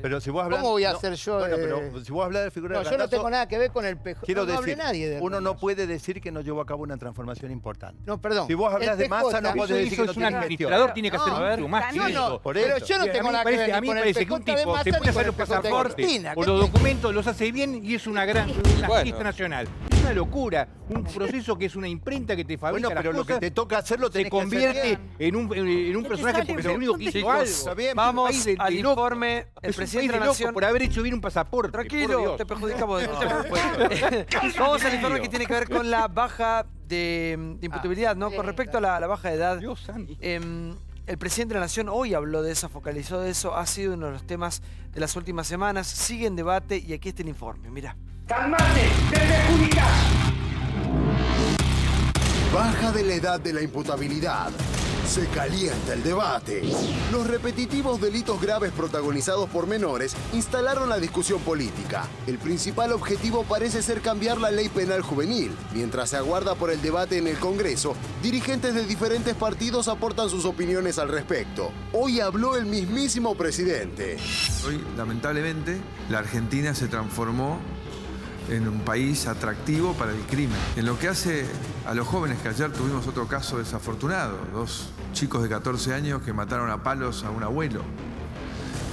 Pero si vos hablas... ¿Cómo voy a hacer yo...? Bueno, pero si vos hablas de la figura de Randazzo... Yo no tengo nada que ver con el PJ. Quiero decir, hable nadie de uno no puede decir que no llevó a cabo una transformación importante. No, perdón. Si vos hablas de Massa no podés decir que no tiene gestión. Un administrador tiene que hacer mucho más que eso. Pero yo no tengo nada que ver a mí me parece que un tipo se puede hacer un pasaporte o los documentos los hace bien y es una gran fiesta nacional. Es una locura. Un proceso que es una imprenta que te fabrica bueno, pero las cosas, lo que te toca hacerlo tenés se convierte en un personaje porque es el único que hizo algo. Vamos al informe. El presidente de la Nación... por haber hecho bien un pasaporte. Tranquilo, te perjudicamos. Vamos al informe que tiene que ver con la baja de imputabilidad, ¿no? Con respecto a la baja de edad. Dios santo. El presidente de la Nación hoy habló de eso, focalizó de eso, ha sido uno de los temas de las últimas semanas, sigue en debate y aquí está el informe, mira. ¡Calmate! ¡Te perjudicas! Baja de la edad de la imputabilidad. Se calienta el debate. Los repetitivos delitos graves protagonizados por menores instalaron la discusión política. El principal objetivo parece ser cambiar la ley penal juvenil. Mientras se aguarda por el debate en el Congreso, dirigentes de diferentes partidos aportan sus opiniones al respecto. Hoy habló el mismísimo presidente. Hoy, lamentablemente, la Argentina se transformó en un país atractivo para el crimen. En lo que hace a los jóvenes, que ayer tuvimos otro caso desafortunado, 2 chicos de 14 años que mataron a palos a un abuelo.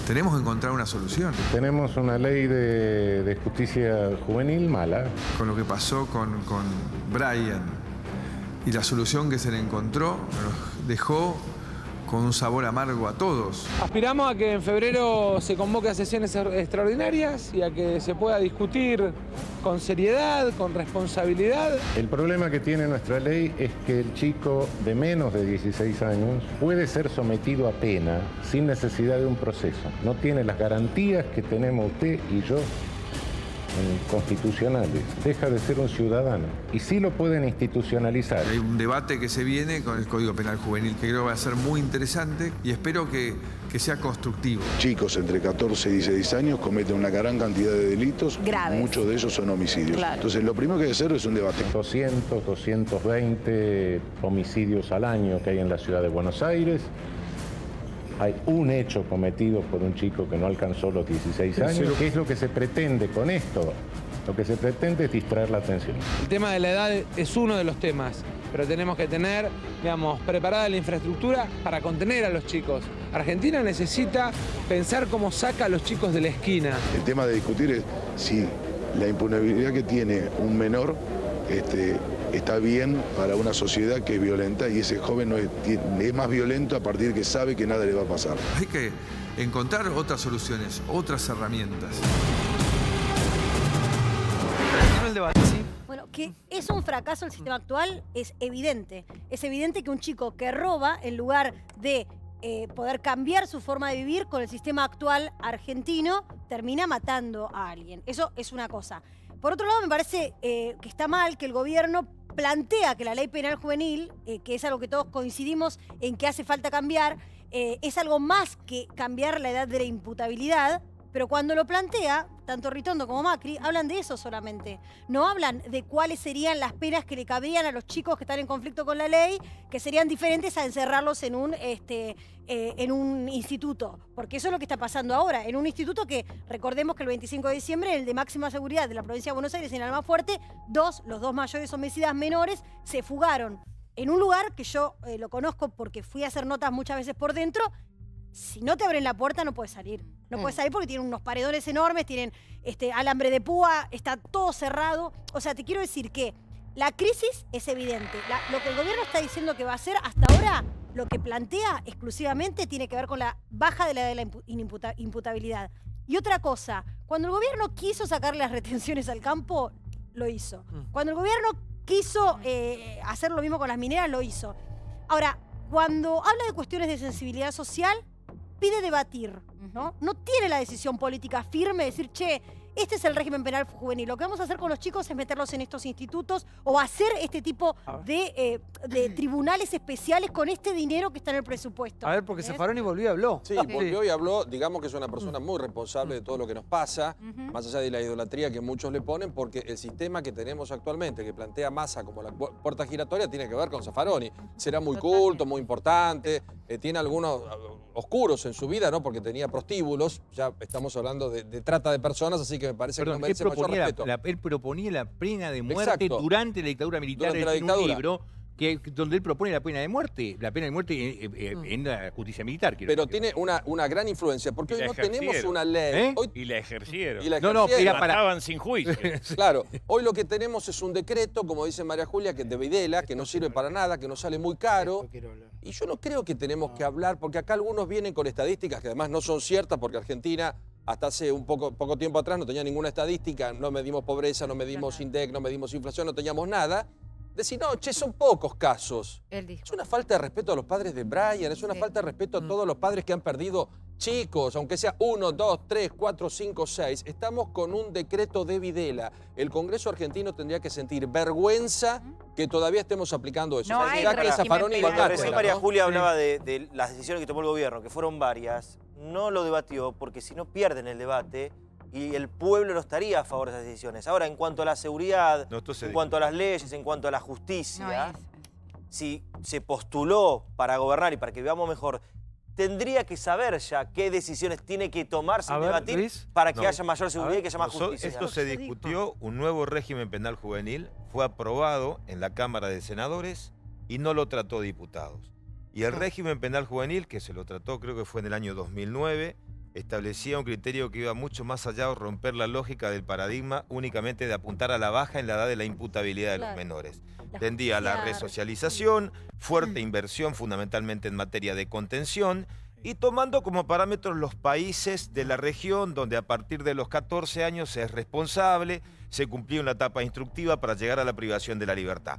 Tenemos que encontrar una solución. Tenemos una ley de justicia juvenil mala. Con lo que pasó con Brian y la solución que se le encontró, nos dejó con un sabor amargo a todos. Aspiramos a que en febrero se convoque a sesiones extraordinarias y a que se pueda discutir con seriedad, con responsabilidad. El problema que tiene nuestra ley es que el chico de menos de 16 años puede ser sometido a pena sin necesidad de un proceso. No tiene las garantías que tenemos usted y yo constitucionales. Deja de ser un ciudadano. Y sí lo pueden institucionalizar. Hay un debate que se viene con el Código Penal Juvenil que creo va a ser muy interesante y espero que sea constructivo. Chicos entre 14 y 16 años cometen una gran cantidad de delitos. Graves. Muchos de ellos son homicidios. Claro. Entonces lo primero que hay que hacer es un debate. 200, 220 homicidios al año que hay en la ciudad de Buenos Aires. Hay un hecho cometido por un chico que no alcanzó los 16 años. ¿Qué es lo que se pretende con esto? Lo que se pretende es distraer la atención. El tema de la edad es uno de los temas, pero tenemos que tener, digamos, preparada la infraestructura para contener a los chicos. Argentina necesita pensar cómo saca a los chicos de la esquina. El tema de discutir es si la impunidad que tiene un menor está bien para una sociedad que es violenta y ese joven no es más violento a partir de que sabe que nada le va a pasar. Hay que encontrar otras soluciones, otras herramientas. El debate, ¿sí? Bueno, que es un fracaso el sistema actual es evidente. Es evidente que un chico que roba, en lugar de poder cambiar su forma de vivir con el sistema actual argentino, termina matando a alguien. Eso es una cosa. Por otro lado, me parece que está mal que el gobierno plantea que la ley penal juvenil, que es algo que todos coincidimos en que hace falta cambiar, es algo más que cambiar la edad de la imputabilidad, pero cuando lo plantea, tanto Ritondo como Macri hablan de eso solamente. No hablan de cuáles serían las penas que le cabrían a los chicos que están en conflicto con la ley, que serían diferentes a encerrarlos en un instituto. Porque eso es lo que está pasando ahora. En un instituto que, recordemos que el 25 de diciembre, el de máxima seguridad de la provincia de Buenos Aires, en Almafuerte, los 2 mayores homicidas menores se fugaron. En un lugar que yo lo conozco porque fui a hacer notas muchas veces por dentro. Si no te abren la puerta, no puedes salir. No puedes salir porque tienen unos paredones enormes, tienen alambre de púa, está todo cerrado. O sea, te quiero decir que la crisis es evidente. Lo que el gobierno está diciendo que va a hacer hasta ahora, lo que plantea exclusivamente tiene que ver con la baja de la imputabilidad. Y otra cosa, cuando el gobierno quiso sacar las retenciones al campo, lo hizo. Cuando el gobierno quiso hacer lo mismo con las mineras, lo hizo. Ahora, cuando habla de cuestiones de sensibilidad social, pide debatir, ¿no? No tiene la decisión política firme de decir, che, este es el régimen penal juvenil. Lo que vamos a hacer con los chicos es meterlos en estos institutos o hacer este tipo de tribunales especiales con este dinero que está en el presupuesto. A ver, porque Zaffaroni volvió y habló. Sí, volvió y habló, digamos que es una persona muy responsable de todo lo que nos pasa, más allá de la idolatría que muchos le ponen, porque el sistema que tenemos actualmente, que plantea Massa como la puerta giratoria, tiene que ver con Zaffaroni. Será muy culto, muy importante, tiene algunos oscuros en su vida, ¿no? Porque tenía prostíbulos, ya estamos hablando de trata de personas, así que me parece que no merece mayor respeto. Él proponía la pena de muerte durante la dictadura militar en un libro donde él propone la pena de muerte en la justicia militar. Pero tiene una gran influencia, porque hoy no tenemos una ley. Hoy, y la ejercieron. Mataban sin juicio. Claro, hoy lo que tenemos es un decreto, como dice María Julia, que es de Videla, que no sirve para nada, que nos sale muy caro. Y yo no creo que tenemos que hablar, porque acá algunos vienen con estadísticas que además no son ciertas, porque Argentina hasta hace poco tiempo atrás no tenía ninguna estadística, no medimos pobreza, no medimos INDEC, no medimos inflación, no teníamos nada. Decir, no, che, son pocos casos. Es una falta de respeto a los padres de Brian, es una falta de respeto a todos los padres que han perdido chicos, aunque sea 1, 2, 3, 4, 5, 6. Estamos con un decreto de Videla. El Congreso argentino tendría que sentir vergüenza que todavía estemos aplicando eso. Cuando recién María Julia hablaba de las decisiones que tomó el gobierno, que fueron varias, no lo debatió porque si no pierden el debate y el pueblo no estaría a favor de esas decisiones. Ahora, en cuanto a la seguridad, en cuanto a las leyes, en cuanto a la justicia, si se postuló para gobernar y para que vivamos mejor, tendría que saber ya qué decisiones tiene que tomarse y debatir para que haya mayor seguridad y que haya más justicia. Esto se discutió, un nuevo régimen penal juvenil fue aprobado en la Cámara de Senadores y no lo trató diputados. Y el régimen penal juvenil, que se lo trató creo que fue en el año 2009, establecía un criterio que iba mucho más allá de romper la lógica del paradigma únicamente de apuntar a la baja en la edad de la imputabilidad de los menores. Tendía a la resocialización, fuerte inversión fundamentalmente en materia de contención y tomando como parámetros los países de la región donde a partir de los 14 años se es responsable, se cumplía una etapa instructiva para llegar a la privación de la libertad.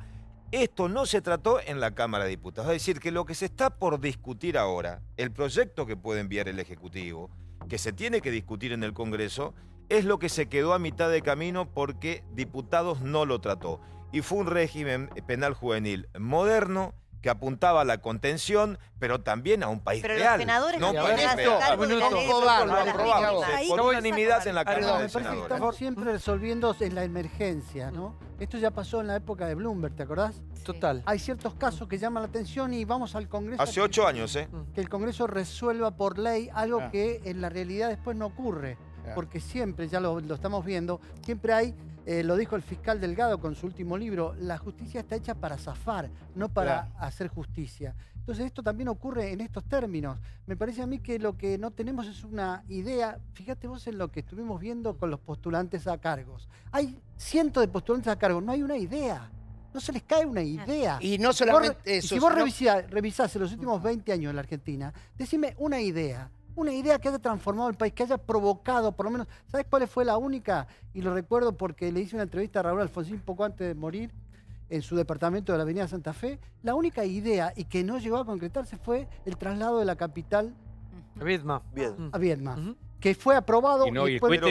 Esto no se trató en la Cámara de Diputados, es decir, que lo que se está por discutir ahora, el proyecto que puede enviar el Ejecutivo, que se tiene que discutir en el Congreso, es lo que se quedó a mitad de camino porque diputados no lo trató. Y fue un régimen penal juvenil moderno que apuntaba a la contención, pero también a un país real. Pero los senadores no por unanimidad en la Cámara de Senadores. Estamos siempre resolviendo en la emergencia, ¿no? Esto ya pasó en la época de Bloomberg, ¿te acordás? Total. Hay ciertos casos que llaman la atención y vamos al Congreso. Hace 8 años, ¿eh? Que el Congreso resuelva por ley algo que en la realidad después no ocurre. Porque siempre, ya lo estamos viendo, siempre hay, lo dijo el fiscal Delgado con su último libro, la justicia está hecha para zafar, no para hacer justicia. Entonces esto también ocurre en estos términos. Me parece a mí que lo que no tenemos es una idea. Fíjate vos en lo que estuvimos viendo con los postulantes a cargos. Hay cientos de postulantes a cargos, no hay una idea. No se les cae una idea. Y no solamente eso. Si vos revisás en los últimos 20 años en la Argentina, decime una idea que haya transformado el país, que haya provocado, por lo menos, ¿sabes cuál fue la única? Y lo recuerdo porque le hice una entrevista a Raúl Alfonsín poco antes de morir en su departamento de la Avenida Santa Fe. La única idea, y que no llegó a concretarse, fue el traslado de la capital a Viedma. A Viedma. Que fue aprobado. Y no, y después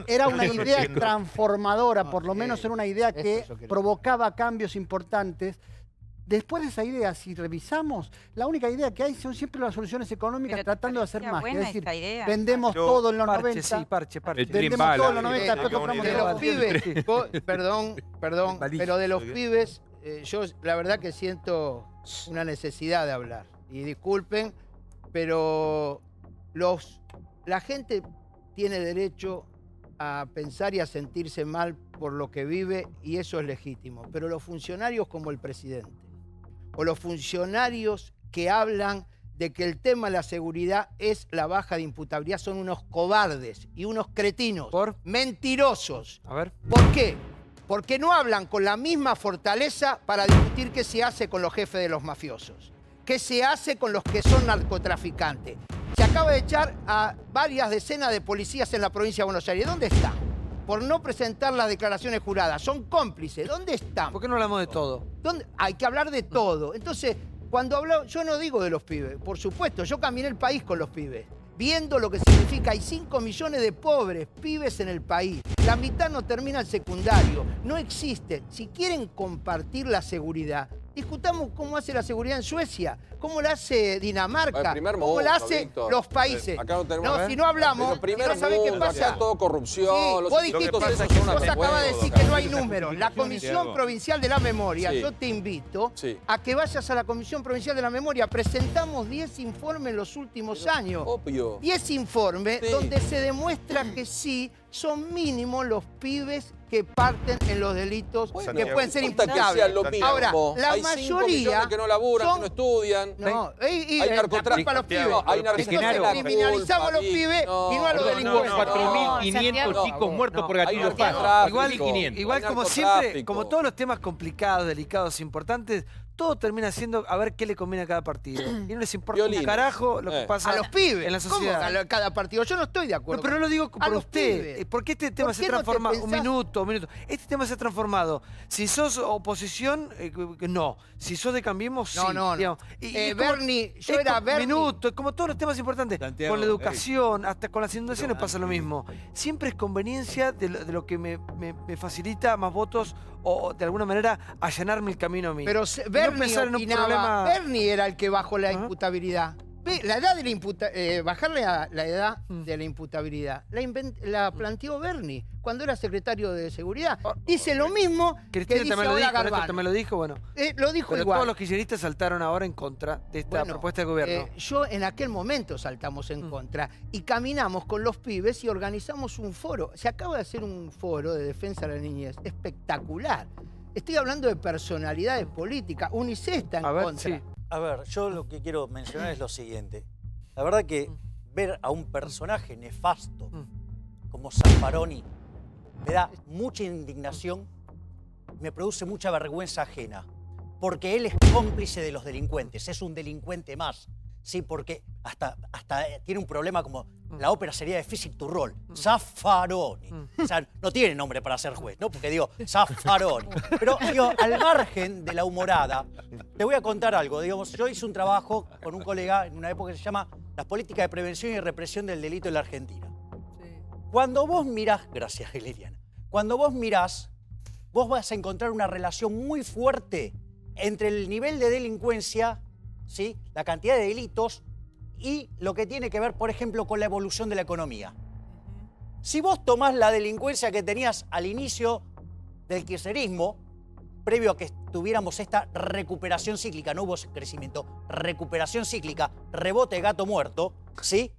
era una idea transformadora, por lo menos era una idea que provocaba cambios importantes. Después de esa idea, si revisamos, la única idea que hay son siempre las soluciones económicas tratando de hacer más. Es decir, vendemos todo en los 90. Sí, parche. Vendemos todo en los 90. De los pibes, perdón, pero de los pibes, yo la verdad que siento una necesidad de hablar. Y disculpen, pero la gente tiene derecho a pensar y a sentirse mal por lo que vive y eso es legítimo. Pero los funcionarios como el presidente o los funcionarios que hablan de que el tema de la seguridad es la baja de imputabilidad son unos cobardes y unos cretinos, mentirosos. A ver. ¿Por qué? Porque no hablan con la misma fortaleza para discutir qué se hace con los jefes de los mafiosos, qué se hace con los que son narcotraficantes. Se acaba de echar a varias decenas de policías en la provincia de Buenos Aires. ¿Dónde están? Por no presentar las declaraciones juradas. Son cómplices. ¿Dónde están? ¿Por qué no hablamos de todo? Hay que hablar de todo. Entonces, cuando hablo, yo no digo de los pibes. Por supuesto, yo caminé el país con los pibes, viendo lo que significa. Hay 5 millones de pobres pibes en el país. La mitad no termina el secundario. No existe. Si quieren compartir la seguridad, discutamos cómo hace la seguridad en Suecia, cómo la hace Dinamarca, cómo la hacen los países. Acá no tenemos, si no hablamos, no sabés qué pasa. Todo corrupción, sí, vos dijiste, vos acabas de decir que no hay números. La Comisión Provincial de la Memoria, yo te invito a que vayas a la Comisión Provincial de la Memoria. Presentamos 10 informes en los últimos años. 10 informes donde se demuestra que sí, son mínimos los pibes que parten en los delitos que pueden ser imputables. Ahora, la mayoría que no laburan, que no estudian. No, hay narcotráfico a los pibes. Hay narcotráfico. Criminalizamos a los pibes y no a los delincuentes. 4.500 chicos muertos por gatillo fácil. Igual como siempre, como todos los temas complicados, delicados, importantes, todo termina siendo a ver qué le conviene a cada partido. Y no les importa un carajo lo que pasa a los pibes en la sociedad. ¿Cómo a cada partido? Yo no estoy de acuerdo. No, pero no lo digo por usted. ¿Por qué este tema se transforma? Un minuto. Este tema se ha transformado. Si sos oposición, no. Si sos de Cambiemos, sí. No. Bernie, yo era Bernie. Minuto, como todos los temas importantes. Con la educación, hasta con las inundaciones pasa lo mismo. Siempre es conveniencia de lo que me facilita más votos o de alguna manera allanarme el camino a mí. Pero Bernie era el que bajó la imputabilidad. La edad de bajarle a la edad de la imputabilidad la planteó Bernie cuando era secretario de Seguridad. Dice lo mismo que dice ahora Garbanzo. Me lo dijo, bueno. Lo dijo pero igual. Todos los kirchneristas saltaron ahora en contra de esta propuesta de gobierno. Yo en aquel momento saltamos en contra y caminamos con los pibes y organizamos un foro. Se acaba de hacer un foro de defensa de la niñez espectacular. Estoy hablando de personalidades políticas. UNICEF está en contra. Sí. A ver, yo lo que quiero mencionar es lo siguiente. La verdad que ver a un personaje nefasto como Zaffaroni me da mucha indignación, me produce mucha vergüenza ajena, porque él es cómplice de los delincuentes, es un delincuente más, ¿sí? Porque hasta tiene un problema como la ópera sería de Physic to Roll, Zaffaroni. O sea, no tiene nombre para ser juez, ¿no? Porque digo, Zaffaroni. Pero digo, al margen de la humorada, te voy a contar algo. Digamos, yo hice un trabajo con un colega en una época que se llama Las políticas de prevención y represión del delito en la Argentina. Cuando vos mirás, gracias Liliana, cuando vos mirás, vos vas a encontrar una relación muy fuerte entre el nivel de delincuencia, ¿sí? La cantidad de delitos y lo que tiene que ver, por ejemplo, con la evolución de la economía. Si vos tomás la delincuencia que tenías al inicio del kirchnerismo, previo a que tuviéramos esta recuperación cíclica, no hubo crecimiento, recuperación cíclica, rebote de gato muerto, ¿sí?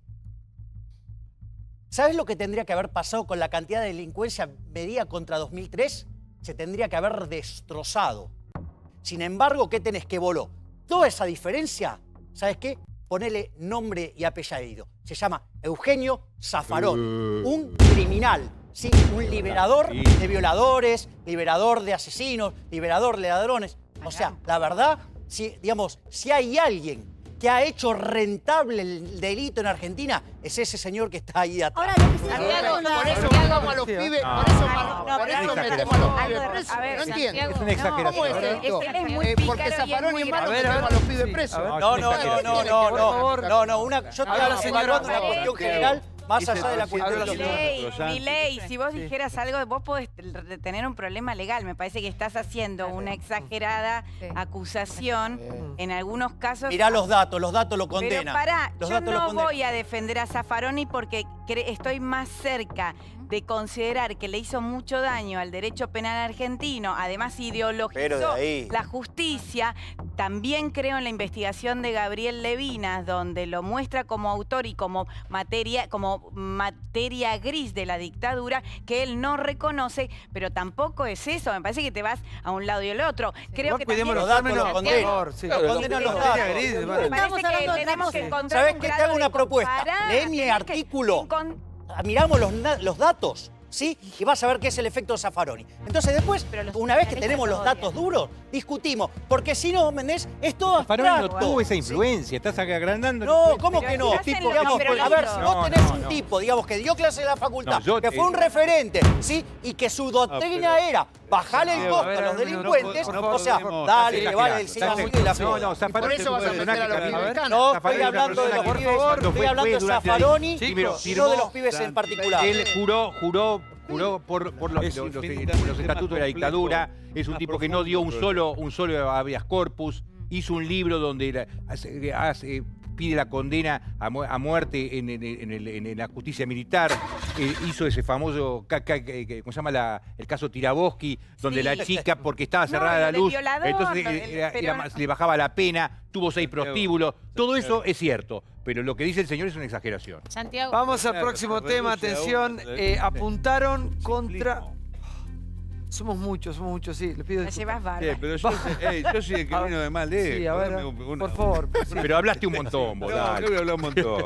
¿Sabes lo que tendría que haber pasado con la cantidad de delincuencia medida contra 2003? Se tendría que haber destrozado. Sin embargo, ¿qué tenés que voló? Toda esa diferencia, ¿sabes qué? Ponele nombre y apellido. Se llama Eugenio Zaffaroni, un criminal, ¿sí? Un liberador de violadores, liberador de asesinos, liberador de ladrones. O sea, la verdad, si hay alguien que ha hecho rentable el delito en Argentina, es ese señor que está ahí atrás. Por eso matamos a los pibes, por eso metemos a los pibes presos. No entiendo. Es una exageración. ¿Cómo es esto? Porque Zaffaroni es malo, metemos a los pibes presos. No, yo estoy hablando de una cuestión general. Más allá de la cuestión de Milei, si vos dijeras algo, vos podés tener un problema legal. Me parece que estás haciendo una exagerada acusación en algunos casos. Mirá los datos lo condenan. Pero pará, yo no voy a defender a Zaffaroni porque estoy más cerca de considerar que le hizo mucho daño al derecho penal argentino, además ideologizó la justicia. También creo en la investigación de Gabriel Levinas, donde lo muestra como autor y como materia gris de la dictadura, que él no reconoce, pero tampoco es eso. Me parece que te vas a un lado y al otro. Creo que cuidemos los datos, lo condenan los datos. Me parece que tenemos que encontrar. ¿Sabés qué? Te hago una propuesta. Lee mi artículo. Miramos los datos, ¿sí? Y vas a ver qué es el efecto Zaffaroni. Entonces después, una vez que tenemos los datos duros, discutimos. Porque si no, ¿entendés? Es todo abstracto. Zaffaroni no tuvo esa influencia, estás agrandando. No, ¿cómo que no? A ver, si vos tenés un tipo, digamos, que dio clase en la facultad, que fue un referente, ¿sí? Y que su doctrina era bajarle el costo a los delincuentes, o sea, dale, que vale el siglo y la fe. No, por eso vas a meter a los pibes. No, estoy hablando de los pibes, estoy hablando de Zaffaroni, no de los pibes en particular. Él juró por los estatutos de la dictadura. Es un tipo que no dio un solo habeas corpus. Hizo un libro donde pide la condena a muerte en la justicia militar. Hizo ese famoso, ¿cómo se llama? El caso Tiraboski, donde la chica, porque estaba cerrada la luz, entonces le bajaba la pena, tuvo 6 prostíbulos. Todo eso es cierto. pero lo que dice el señor es una exageración. Santiago. Vamos al próximo tema, atención. Apuntaron contra... Somos muchos, sí. Le pido llevas barba. Pero yo soy el que vino de mal lejos. Sí, a ver, por favor. Pero hablaste un montón, vos. Yo voy a hablar un montón.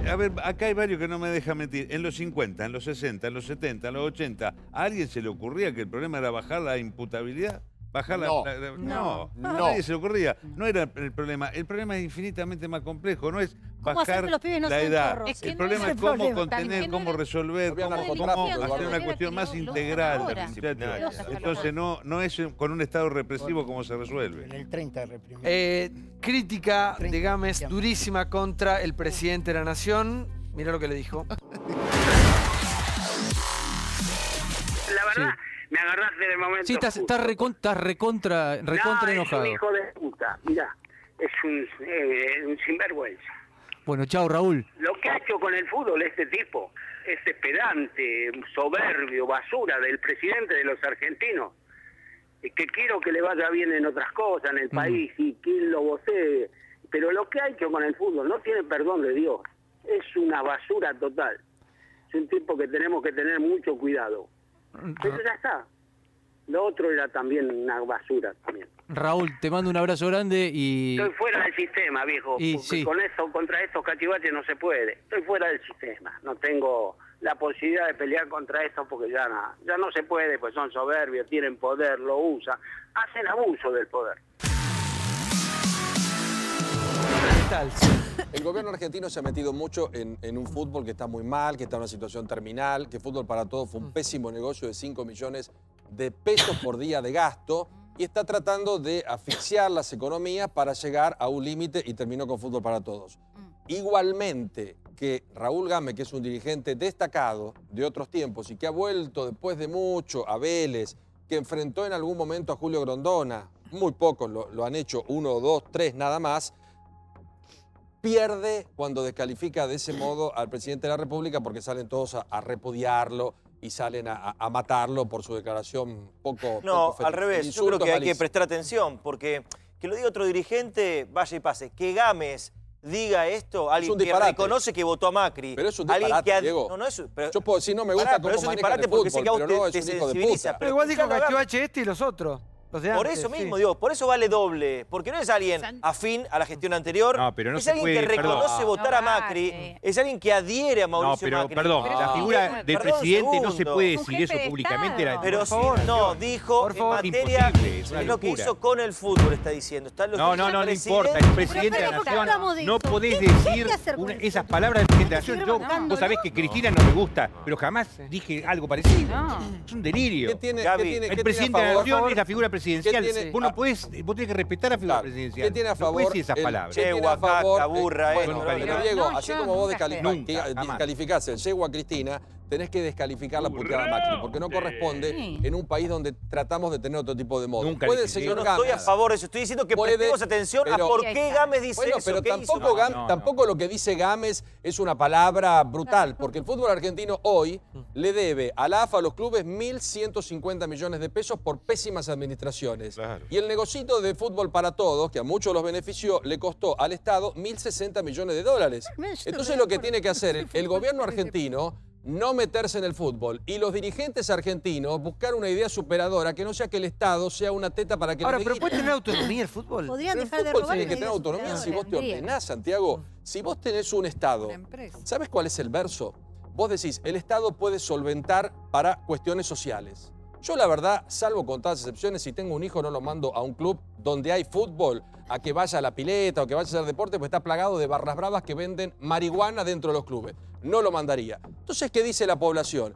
A ver, acá hay varios que no me dejan mentir. En los 50, en los 60, en los 70, en los 80, ¿a alguien se le ocurría que el problema era bajar la imputabilidad? No, nadie se le ocurría. No era el problema. El problema es infinitamente más complejo. No es bajar la edad. El problema es cómo contener, cómo resolver, cómo hacer una cuestión más integral. Entonces no es con un Estado represivo como se resuelve. En el 30 reprimido. Crítica de Gámez durísima contra el presidente de la Nación. Mirá lo que le dijo. La verdad... Sí. Me agarraste en el momento. Sí, estás recontra enojado. Es un hijo de puta, mirá. Es un sinvergüenza. Bueno, chao, Raúl. Lo que ha hecho con el fútbol este tipo, este pedante, soberbio, basura del presidente de los argentinos, que quiero que le vaya bien en otras cosas, en el país, y quien lo vocee, pero lo que ha hecho con el fútbol no tiene perdón de Dios. Es una basura total. Es un tipo que tenemos que tener mucho cuidado. Pero ya está. Lo otro era también una basura también. Raúl, te mando un abrazo grande y... Estoy fuera del sistema, viejo. Y, porque sí. contra estos cachivaches no se puede. Estoy fuera del sistema. No tengo la posibilidad de pelear contra esto porque ya no se puede, pues son soberbios, tienen poder, lo usan. Hacen abuso del poder. El gobierno argentino se ha metido mucho en un fútbol que está muy mal, que está en una situación terminal, que Fútbol para Todos fue un pésimo negocio de 5 millones de pesos por día de gasto y está tratando de asfixiar las economías para llegar a un límite y terminó con Fútbol para Todos. Igualmente que Raúl Gámez, que es un dirigente destacado de otros tiempos y que ha vuelto después de mucho a Vélez, que enfrentó en algún momento a Julio Grondona, muy pocos lo han hecho, 1, 2, 3 nada más, pierde cuando descalifica de ese modo al presidente de la República porque salen todos a repudiarlo y salen a matarlo por su declaración poco... No, al revés, yo creo que hay que prestar atención porque que lo diga otro dirigente, vaya y pase. Que Gámez diga esto, alguien que reconoce que votó a Macri. Pero es un disparate, Diego. No, pero, yo puedo decir, no me gusta cómo maneja el fútbol, pero no es un hijo de puta. Pero igual dijo Cachivache este y los otros. Por eso mismo, digo, por eso vale doble. Porque no es alguien afín a la gestión anterior, es alguien que reconoce votar a Macri, es alguien que adhiere a Mauricio Macri. Perdón, la figura del presidente no se puede decir eso públicamente. Pero si no, dijo en materia, es lo que hizo con el fútbol, está diciendo. No importa, el presidente de la Nación, no podés decir esas palabras del presidente de la Nación. Vos sabés que Cristina no me gusta, pero jamás dije algo parecido. Es un delirio. El presidente de la Nación es la figura presidencial. Vos no podés, vos tenés que respetar a la figura presidencial. ¿Qué tiene a favor? No puedes decir esas palabras. Yegua, caca, burra, pero Diego, así como vos descalificás el yegua a Cristina, tenés que descalificar la puteada a Macri, porque no corresponde en un país donde tratamos de tener otro tipo de modo. Puede el señor Gámez. No estoy a favor de eso, estoy diciendo que prestemos atención a por qué Gámez dice eso. Pero tampoco lo que dice Gámez es una palabra brutal, porque el fútbol argentino hoy le debe a la AFA, a los clubes, 1.150 millones de pesos por pésimas administraciones. Claro. Y el negocito de Fútbol para Todos, que a muchos los benefició, le costó al Estado 1.060 millones de dólares. Entonces lo que tiene que hacer el gobierno argentino, no meterse en el fútbol, y los dirigentes argentinos buscar una idea superadora que no sea que el Estado sea una teta para que... Ahora, pero ¿puede tener autonomía el fútbol? Podrían dejar de robar. El fútbol tiene que tener autonomía si vos te ordenás, Santiago. Si vos tenés un Estado, ¿sabes cuál es el verso? Vos decís, el Estado puede solventar para cuestiones sociales. Yo la verdad, salvo contadas excepciones, si tengo un hijo no lo mando a un club donde hay fútbol, a que vaya a la pileta o que vaya a hacer deporte, pues está plagado de barras bravas que venden marihuana dentro de los clubes. No lo mandaría. Entonces, ¿qué dice la población?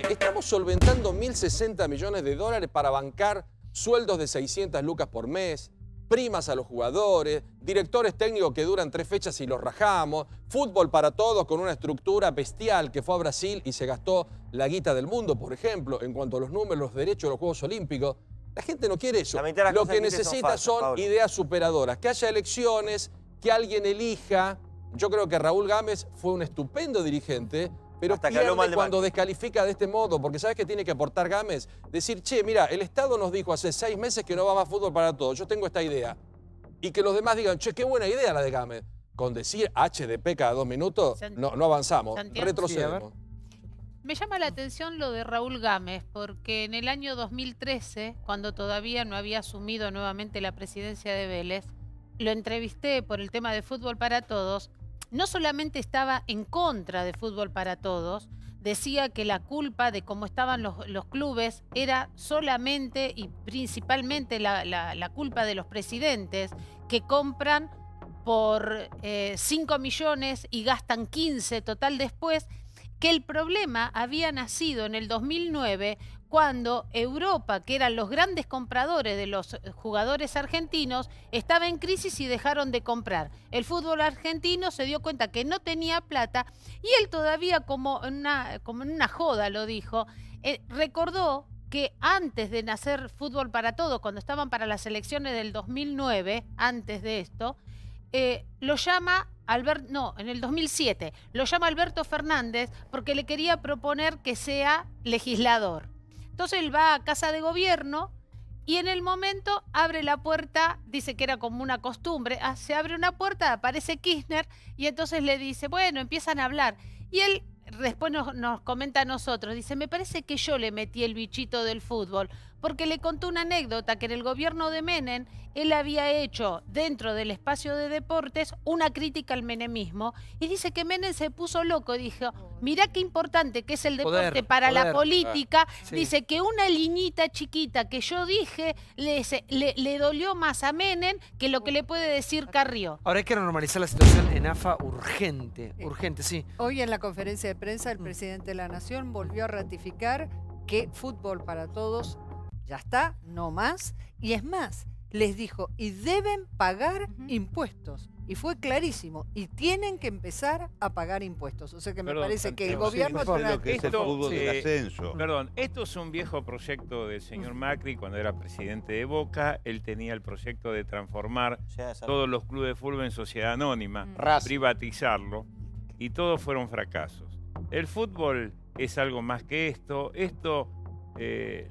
Estamos solventando 1.060 millones de dólares para bancar sueldos de 600 lucas por mes, primas a los jugadores, directores técnicos que duran 3 fechas y los rajamos, Fútbol para Todos con una estructura bestial que fue a Brasil y se gastó la guita del mundo, por ejemplo, en cuanto a los números, los derechos de los Juegos Olímpicos. La gente no quiere eso. Lo que necesita son ideas superadoras, que haya elecciones, que alguien elija. Yo creo que Raúl Gámez fue un estupendo dirigente, pero pierde cuando descalifica de este modo, porque ¿sabes qué tiene que aportar Gámez? Decir, che, mira, el Estado nos dijo hace 6 meses que no va más Fútbol para Todos, yo tengo esta idea. y que los demás digan, che, qué buena idea la de Gámez. Con decir HDP cada 2 minutos, no avanzamos, retrocedemos. Me llama la atención lo de Raúl Gámez, porque en el año 2013, cuando todavía no había asumido nuevamente la presidencia de Vélez, lo entrevisté por el tema de Fútbol para Todos. No solamente estaba en contra de Fútbol para Todos, decía que la culpa de cómo estaban los clubes era solamente y principalmente la culpa de los presidentes que compran por 5 millones y gastan 15 total después, que el problema había nacido en el 2009 cuando Europa, que eran los grandes compradores de los jugadores argentinos, estaba en crisis y dejaron de comprar. El fútbol argentino se dio cuenta que no tenía plata y él todavía como en una joda lo dijo, recordó que antes de nacer Fútbol para Todos, cuando estaban para las elecciones del 2009, antes de esto, lo llama en el 2007, lo llama Alberto Fernández porque le quería proponer que sea legislador. Entonces él va a Casa de Gobierno y en el momento abre la puerta, dice que era como una costumbre, se abre una puerta, aparece Kirchner y entonces le dice, bueno, empiezan a hablar. Y él después nos comenta a nosotros, dice, me parece que yo le metí el bichito del fútbol, porque le contó una anécdota que en el gobierno de Menem, él había hecho dentro del espacio de deportes una crítica al menemismo, y dice que Menem se puso loco, dijo, mirá qué importante que es el deporte para la política, dice que una liñita chiquita que yo dije le dolió más a Menem que lo que le puede decir Carrió. Ahora hay que normalizar la situación en AFA urgente, sí. Hoy en la conferencia de prensa el presidente de la Nación volvió a ratificar que Fútbol para Todos ya está, no más, y es más, les dijo, y deben pagar impuestos. Y fue clarísimo, y tienen que empezar a pagar impuestos. O sea que me parece que el gobierno... Esto es un viejo proyecto del señor Macri cuando era presidente de Boca. Él tenía el proyecto de transformar todos los clubes de fútbol en sociedad anónima, privatizarlo, y todos fueron fracasos. El fútbol es algo más que esto.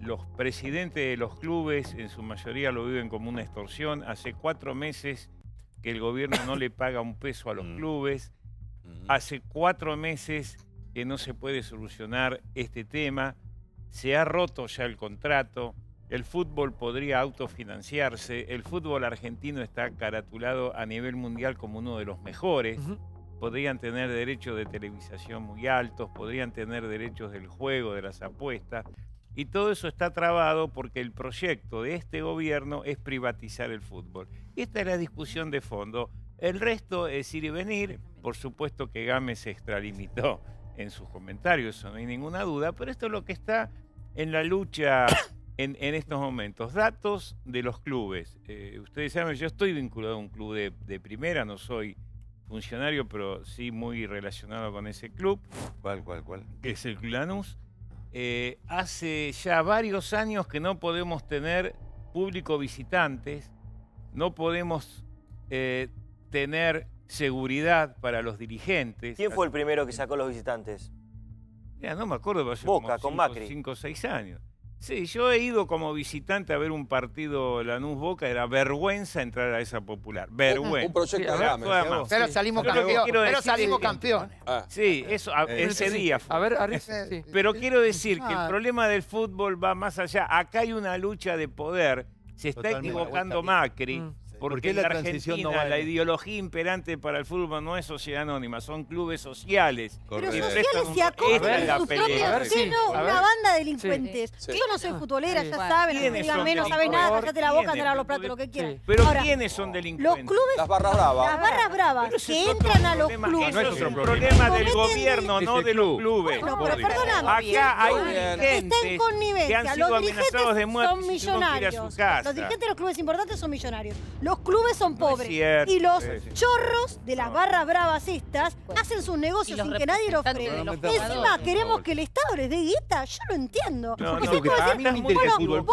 Los presidentes de los clubes en su mayoría lo viven como una extorsión. Hace 4 meses que el gobierno no le paga un peso a los clubes. Hace 4 meses que no se puede solucionar este tema. Se ha roto ya el contrato. El fútbol podría autofinanciarse. El fútbol argentino está caratulado a nivel mundial como uno de los mejores. Podrían tener derechos de televisación muy altos, podrían tener derechos del juego, de las apuestas. Y todo eso está trabado porque el proyecto de este gobierno es privatizar el fútbol. Y esta es la discusión de fondo. El resto es ir y venir. Por supuesto que Gámez se extralimitó en sus comentarios, eso no hay ninguna duda, pero esto es lo que está en la lucha en estos momentos. Datos de los clubes. Ustedes saben, yo estoy vinculado a un club de primera, no soy funcionario, pero sí muy relacionado con ese club. ¿Cuál? Que es el Club Lanús. Hace ya varios años que no podemos tener público visitantes, no podemos tener seguridad para los dirigentes. ¿Quién fue el primero que sacó los visitantes? Ya, no me acuerdo, pero hace Boca, con Macri. 5 o 6 años. Sí, yo he ido como visitante a ver un partido Lanús-Boca, era vergüenza entrar a esa popular. Vergüenza. Un proyecto de Gámez. Pero salimos campeones. Sí, eso, ese día fue. Pero quiero decir que el problema del fútbol va más allá. Acá hay una lucha de poder. Se está equivocando Macri. Porque en la Argentina la ideología imperante para el fútbol no es sociedad anónima, son clubes sociales. Pero sociales se acoplan en su propio seno una banda de delincuentes. Yo no soy futbolera, ya saben, no sabes nada, cállate la boca, andar a los platos, lo que quieran. Pero ¿quiénes son delincuentes? Los clubes, las barras bravas. Las barras bravas que entran a los clubes. Eso es un problema del gobierno, no de los clubes. No, pero perdóname. Acá hay dirigentes que han sido amenazados de muerte son millonarios. Los dirigentes de los clubes importantes son millonarios. Los clubes son pobres y los chorros de las barras bravas estas hacen sus negocios sin que nadie los frene. Encima queremos que el Estado les dé guita, yo lo entiendo. A mí no me interesa el fútbol.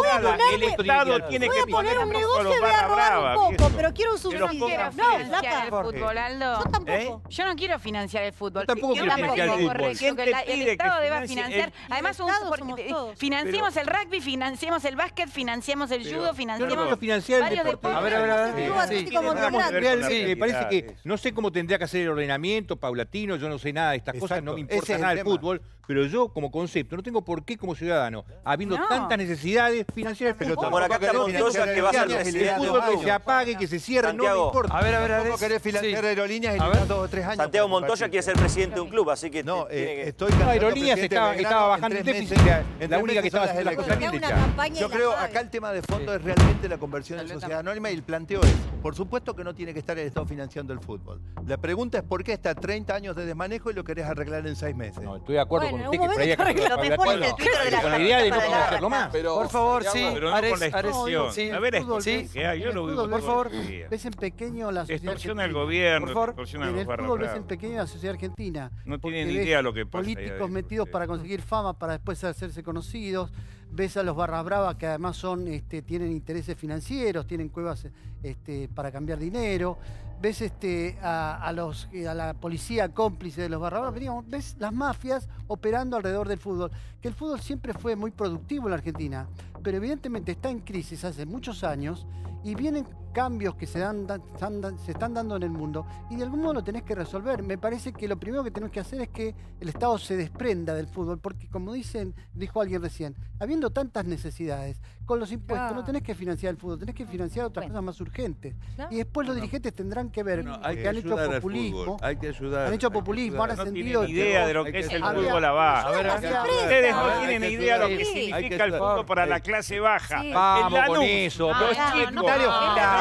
El Estado tiene que poner un negocio y voy a robar un poco, pero quiero un subsidio. No, fútbol, Aldo. Yo tampoco. Yo no quiero financiar el fútbol. Yo tampoco quiero financiar el fútbol. El Estado deba financiar. Además, financiemos el rugby, financiemos el básquet, financiemos el judo, financiemos varios deportes. A ver, Me parece que no sé cómo tendría que hacer el ordenamiento paulatino, yo no sé nada de estas cosas, no me importa nada el fútbol, pero yo como concepto no tengo por qué como ciudadano, habiendo tantas necesidades financieras, pero por acá está Montoya que va a ser presidente. El fútbol que se apague, que se cierre, no me importa. A ver. ¿Cómo querés financiar aerolíneas y durar 2 o 3 años? Santiago Montoya quiere ser presidente de un club, así que... No, Aerolíneas estaba bajando el déficit, la única que estaba haciendo las cosas bien hechas. Yo creo acá el tema de fondo es realmente la conversión en sociedad anónima y el planteo es, por supuesto que no tiene que estar el Estado financiando el fútbol. La pregunta es por qué está 30 años de desmanejo y lo querés arreglar en 6 meses. No, estoy de acuerdo con usted que por ahí hay que con la idea de no hacerlo más. Por favor, sí. Pero no con la extorsión. A ver, que hay, yo lo digo. Por favor, ves en pequeño la sociedad extorsiona al gobierno, extorsiona a los barra bravas. Ves en pequeño la sociedad argentina. No tienen idea lo que pasa. Políticos metidos para conseguir fama, para después hacerse conocidos. Ves a los barras bravas que además tienen intereses financieros, tienen cuevas para cambiar dinero. Ves a la policía cómplice de los barras bravas. Digamos, ves las mafias operando alrededor del fútbol. Que el fútbol siempre fue muy productivo en la Argentina, pero evidentemente está en crisis hace muchos años y vienen cambios que se están dando en el mundo y de algún modo lo tenés que resolver. Me parece que lo primero que tenés que hacer es que el Estado se desprenda del fútbol, porque como dijo alguien recién, habiendo tantas necesidades, con los impuestos no tenés que financiar el fútbol, tenés que financiar otras cosas más urgentes. Y después los dirigentes tendrán que ver que han hecho populismo. Hay que ayudar. Han hecho populismo, han ascendido. No tienen idea de lo que es el fútbol abajo. Ustedes no tienen idea de lo que significa el fútbol para la clase baja. Vamos con eso. Los chicos.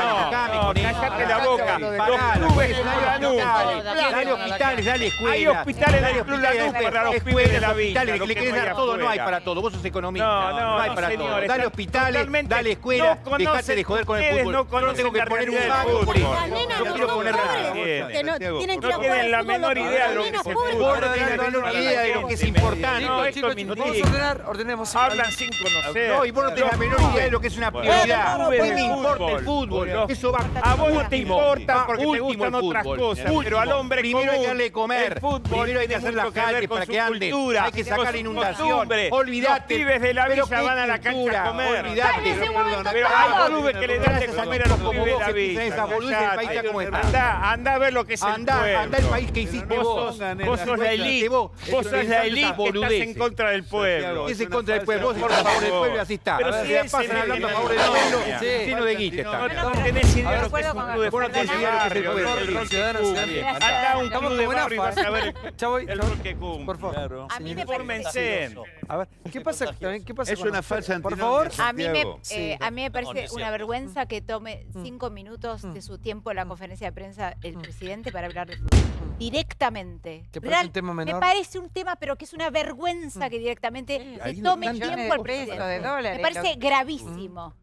Cállate la boca. Los clubes de Lanús. Dale hospitales, dale escuelas. Hay hospitales del Club Lanús para los pibes de la villa. Dale, que le querés dar todo, no hay para todo. Vos sos economista. No hay para todo. Dale hospitales, dale escuelas, dejate de joder con el fútbol. No tengo que poner un pago por eso. No quiero poner nada. No tienen la menor idea de lo que es el fútbol. No tienen la menor idea de lo que es importante. No, chicos, vamos a ordenar, ordenemos. Hablan sin conocer. No, y vos no tenés la menor idea de lo que es una prioridad. No me importa el fútbol. Eso va a vos no te importa porque te gustan otras cosas, pero al hombre primero hay que darle de comer, primero hay que hacer las calles para que anden, hay que sacar inundación, olvidate. Los pibes de la villa van a la cancha a comer. Olvidate. Pero hay clubes que le dan de comer a los pibes de la villa. Anda a ver lo que es el pueblo. Anda el país que hiciste vos. Vos sos la élite. Vos sos la élite que estás en contra del pueblo. ¿Qué es en contra del pueblo? Vos estás a favor del pueblo y así está. Pero si pasan hablando a favor del pueblo, lleno de guita. No tenés idea de lo que es un club de fútbol de barrio. Anda un club de barrio y vas a ver el rol que cumple. Por favor. A mí me parece... A ver, ¿qué pasa? Es una falsa por favor. A mí me parece una vergüenza que tome 5 minutos de su tiempo en la conferencia de prensa el presidente para hablar de fútbol. Directamente. ¿Te parece un tema menor? Me parece un tema, pero que es una vergüenza que directamente se tome tiempo el presidente. Me parece gravísimo.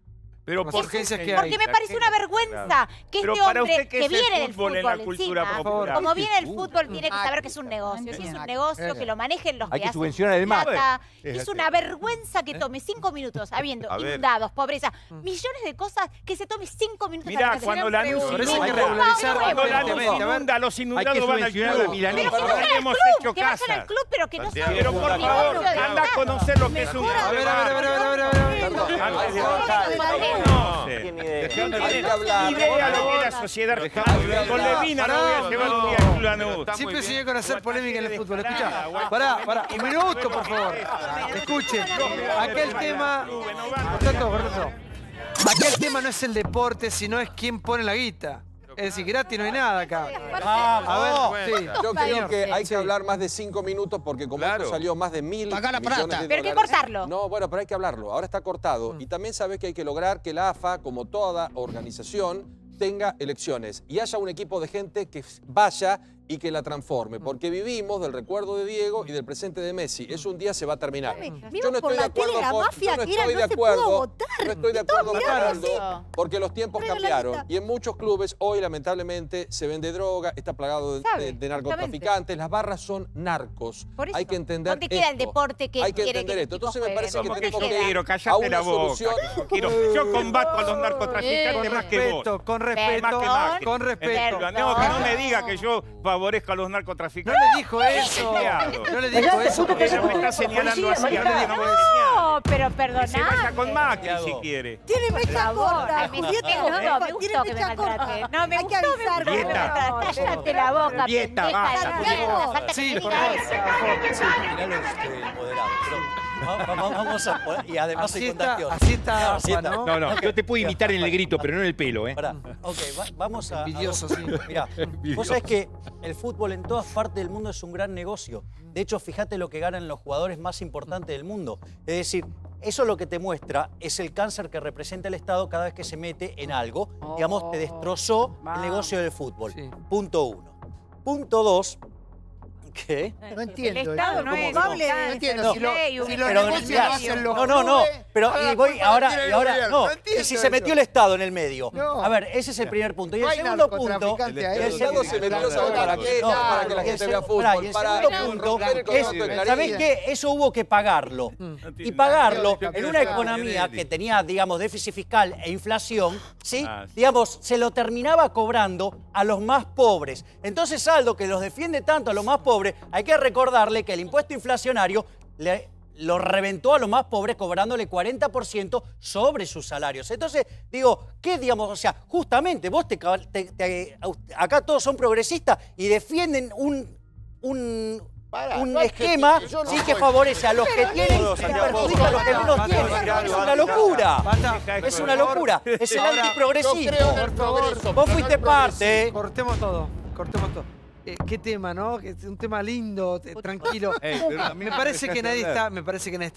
Pero por urgencias que hay. Porque me parece una vergüenza que este hombre que viene del fútbol encima, como viene del fútbol, tiene que saber que es un negocio. Si es un negocio, que lo manejen los que hacen subvencionar el mar. Es una vergüenza que tome 5 minutos habiendo inundados, pobreza, millones de cosas, que se tome 5 minutos. Mirá, cuando la luz inunda, los inundados van al club. Hemos hecho casa. Que vayan al club, pero que no sea. Pero por favor, anda a conocer lo que es un... A ver. No tiene idea lo que es la sociedad argentina. Con Levina no voy a llevar un día al Club Lanús. Siempre sigue con hacer polémica en el fútbol. Escucha, pará, un minuto, por favor. Escuchen, aquel tema... Aquel tema no es el deporte, sino es quién pone la guita. Es decir, gratis no hay nada acá. A ver, yo creo que hay que hablar más de 5 minutos porque como esto salió más de 1.000 millones de dólares. Pero hay que cortarlo. No, bueno, pero hay que hablarlo. Ahora está cortado. Y también sabes que hay que lograr que la AFA, como toda organización, tenga elecciones y haya un equipo de gente que vaya y que la transforme, porque vivimos del recuerdo de Diego y del presente de Messi. Eso un día se va a terminar. Yo no estoy de acuerdo con porque los tiempos cambiaron y en muchos clubes hoy lamentablemente se vende droga, está plagado de narcotraficantes, las barras son narcos. Hay que entender esto. Queda el deporte que hay que entender esto. Entonces me parece que tenemos que ir a una solución. Yo combato a los narcotraficantes más que vos. Con respeto. No, que no me diga que yo favorezco a los narcotraficantes. No le dijo eso. No le dijo eso. Ella me está señalando así. No, pero perdona. Se vaya con Macri si quiere. Tiene mecha corta, Julieta. Me gustó que me maltrate. No, me gustó que me maltrate. Cállate la boca, pendeja. Sí, por favor. Vamos a poner, y además hay contagio. Así está, ¿no? No, yo te puedo imitar en el grito, pero no en el pelo, ¿eh? Ok, vamos a... Envidioso, sí. Mirá, vos sabés que el fútbol en todas partes del mundo es un gran negocio. De hecho, fíjate lo que ganan los jugadores más importantes del mundo. Es decir, eso lo que te muestra es el cáncer que representa el Estado cada vez que se mete en algo. Digamos, te destrozó el negocio del fútbol. Sí. Punto 1. Punto 2. ¿Qué? No entiendo. El Estado no es no entiendo. Si los negocios lo hacen los No. Pero ahora no. Y si se metió el Estado en el medio. A ver, ese es el primer punto. Y el segundo punto. El Estado se metió, ¿sabes para qué? Para que la gente vea fútbol. Y el segundo punto es, ¿sabés qué? Eso hubo que pagarlo. Y pagarlo en una economía que tenía, digamos, déficit fiscal e inflación, ¿sí? Digamos, se lo terminaba cobrando a los más pobres. Entonces, Aldo, que los defiende tanto a los más pobres, hay que recordarle que el impuesto inflacionario lo reventó a los más pobres cobrándole 40% sobre sus salarios. Entonces, digo, ¿qué digamos? O sea, justamente vos acá todos son progresistas y defienden un esquema que favorece a los que tienen y perjudica a los que menos tienen. Es una locura. Es una locura. Es el antiprogresismo. Vos fuiste parte. Cortemos todo. Qué tema, ¿no? Es un tema lindo, tranquilo. Me parece que nadie está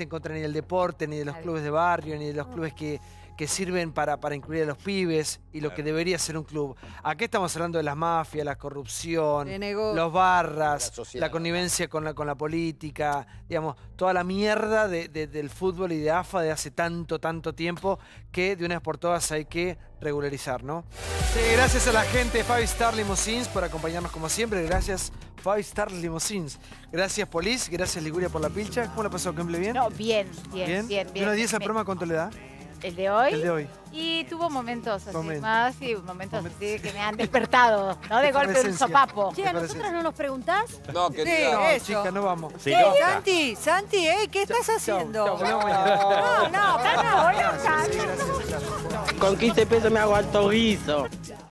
en contra ni del deporte, ni de los clubes de barrio, ni de los clubes que sirven para incluir a los pibes y lo que debería ser un club. Aquí estamos hablando de las mafias, la corrupción, los barras, la connivencia con la política, digamos, toda la mierda del fútbol y de AFA de hace tanto tiempo que de una vez por todas hay que regularizar, ¿no? Sí, gracias a la gente de Five Star Limousines por acompañarnos como siempre. Gracias, Five Star Limousines. Gracias, Polis. Gracias, Liguria, por la pilcha. ¿Cómo la pasó, Kemble? ¿Bien? No, bien. ¿De 1 a 10 al programa cuánto le da? ¿El de hoy? El de hoy. Y tuvo momentos así momentos así que me han despertado, ¿no? De golpe un sopapo. Che, ¿a nosotros no nos preguntás? No, querida. Chica, no vamos. Sí, Santi, ¿qué estás haciendo? No, no, no. Con 15 pesos me hago alto guiso.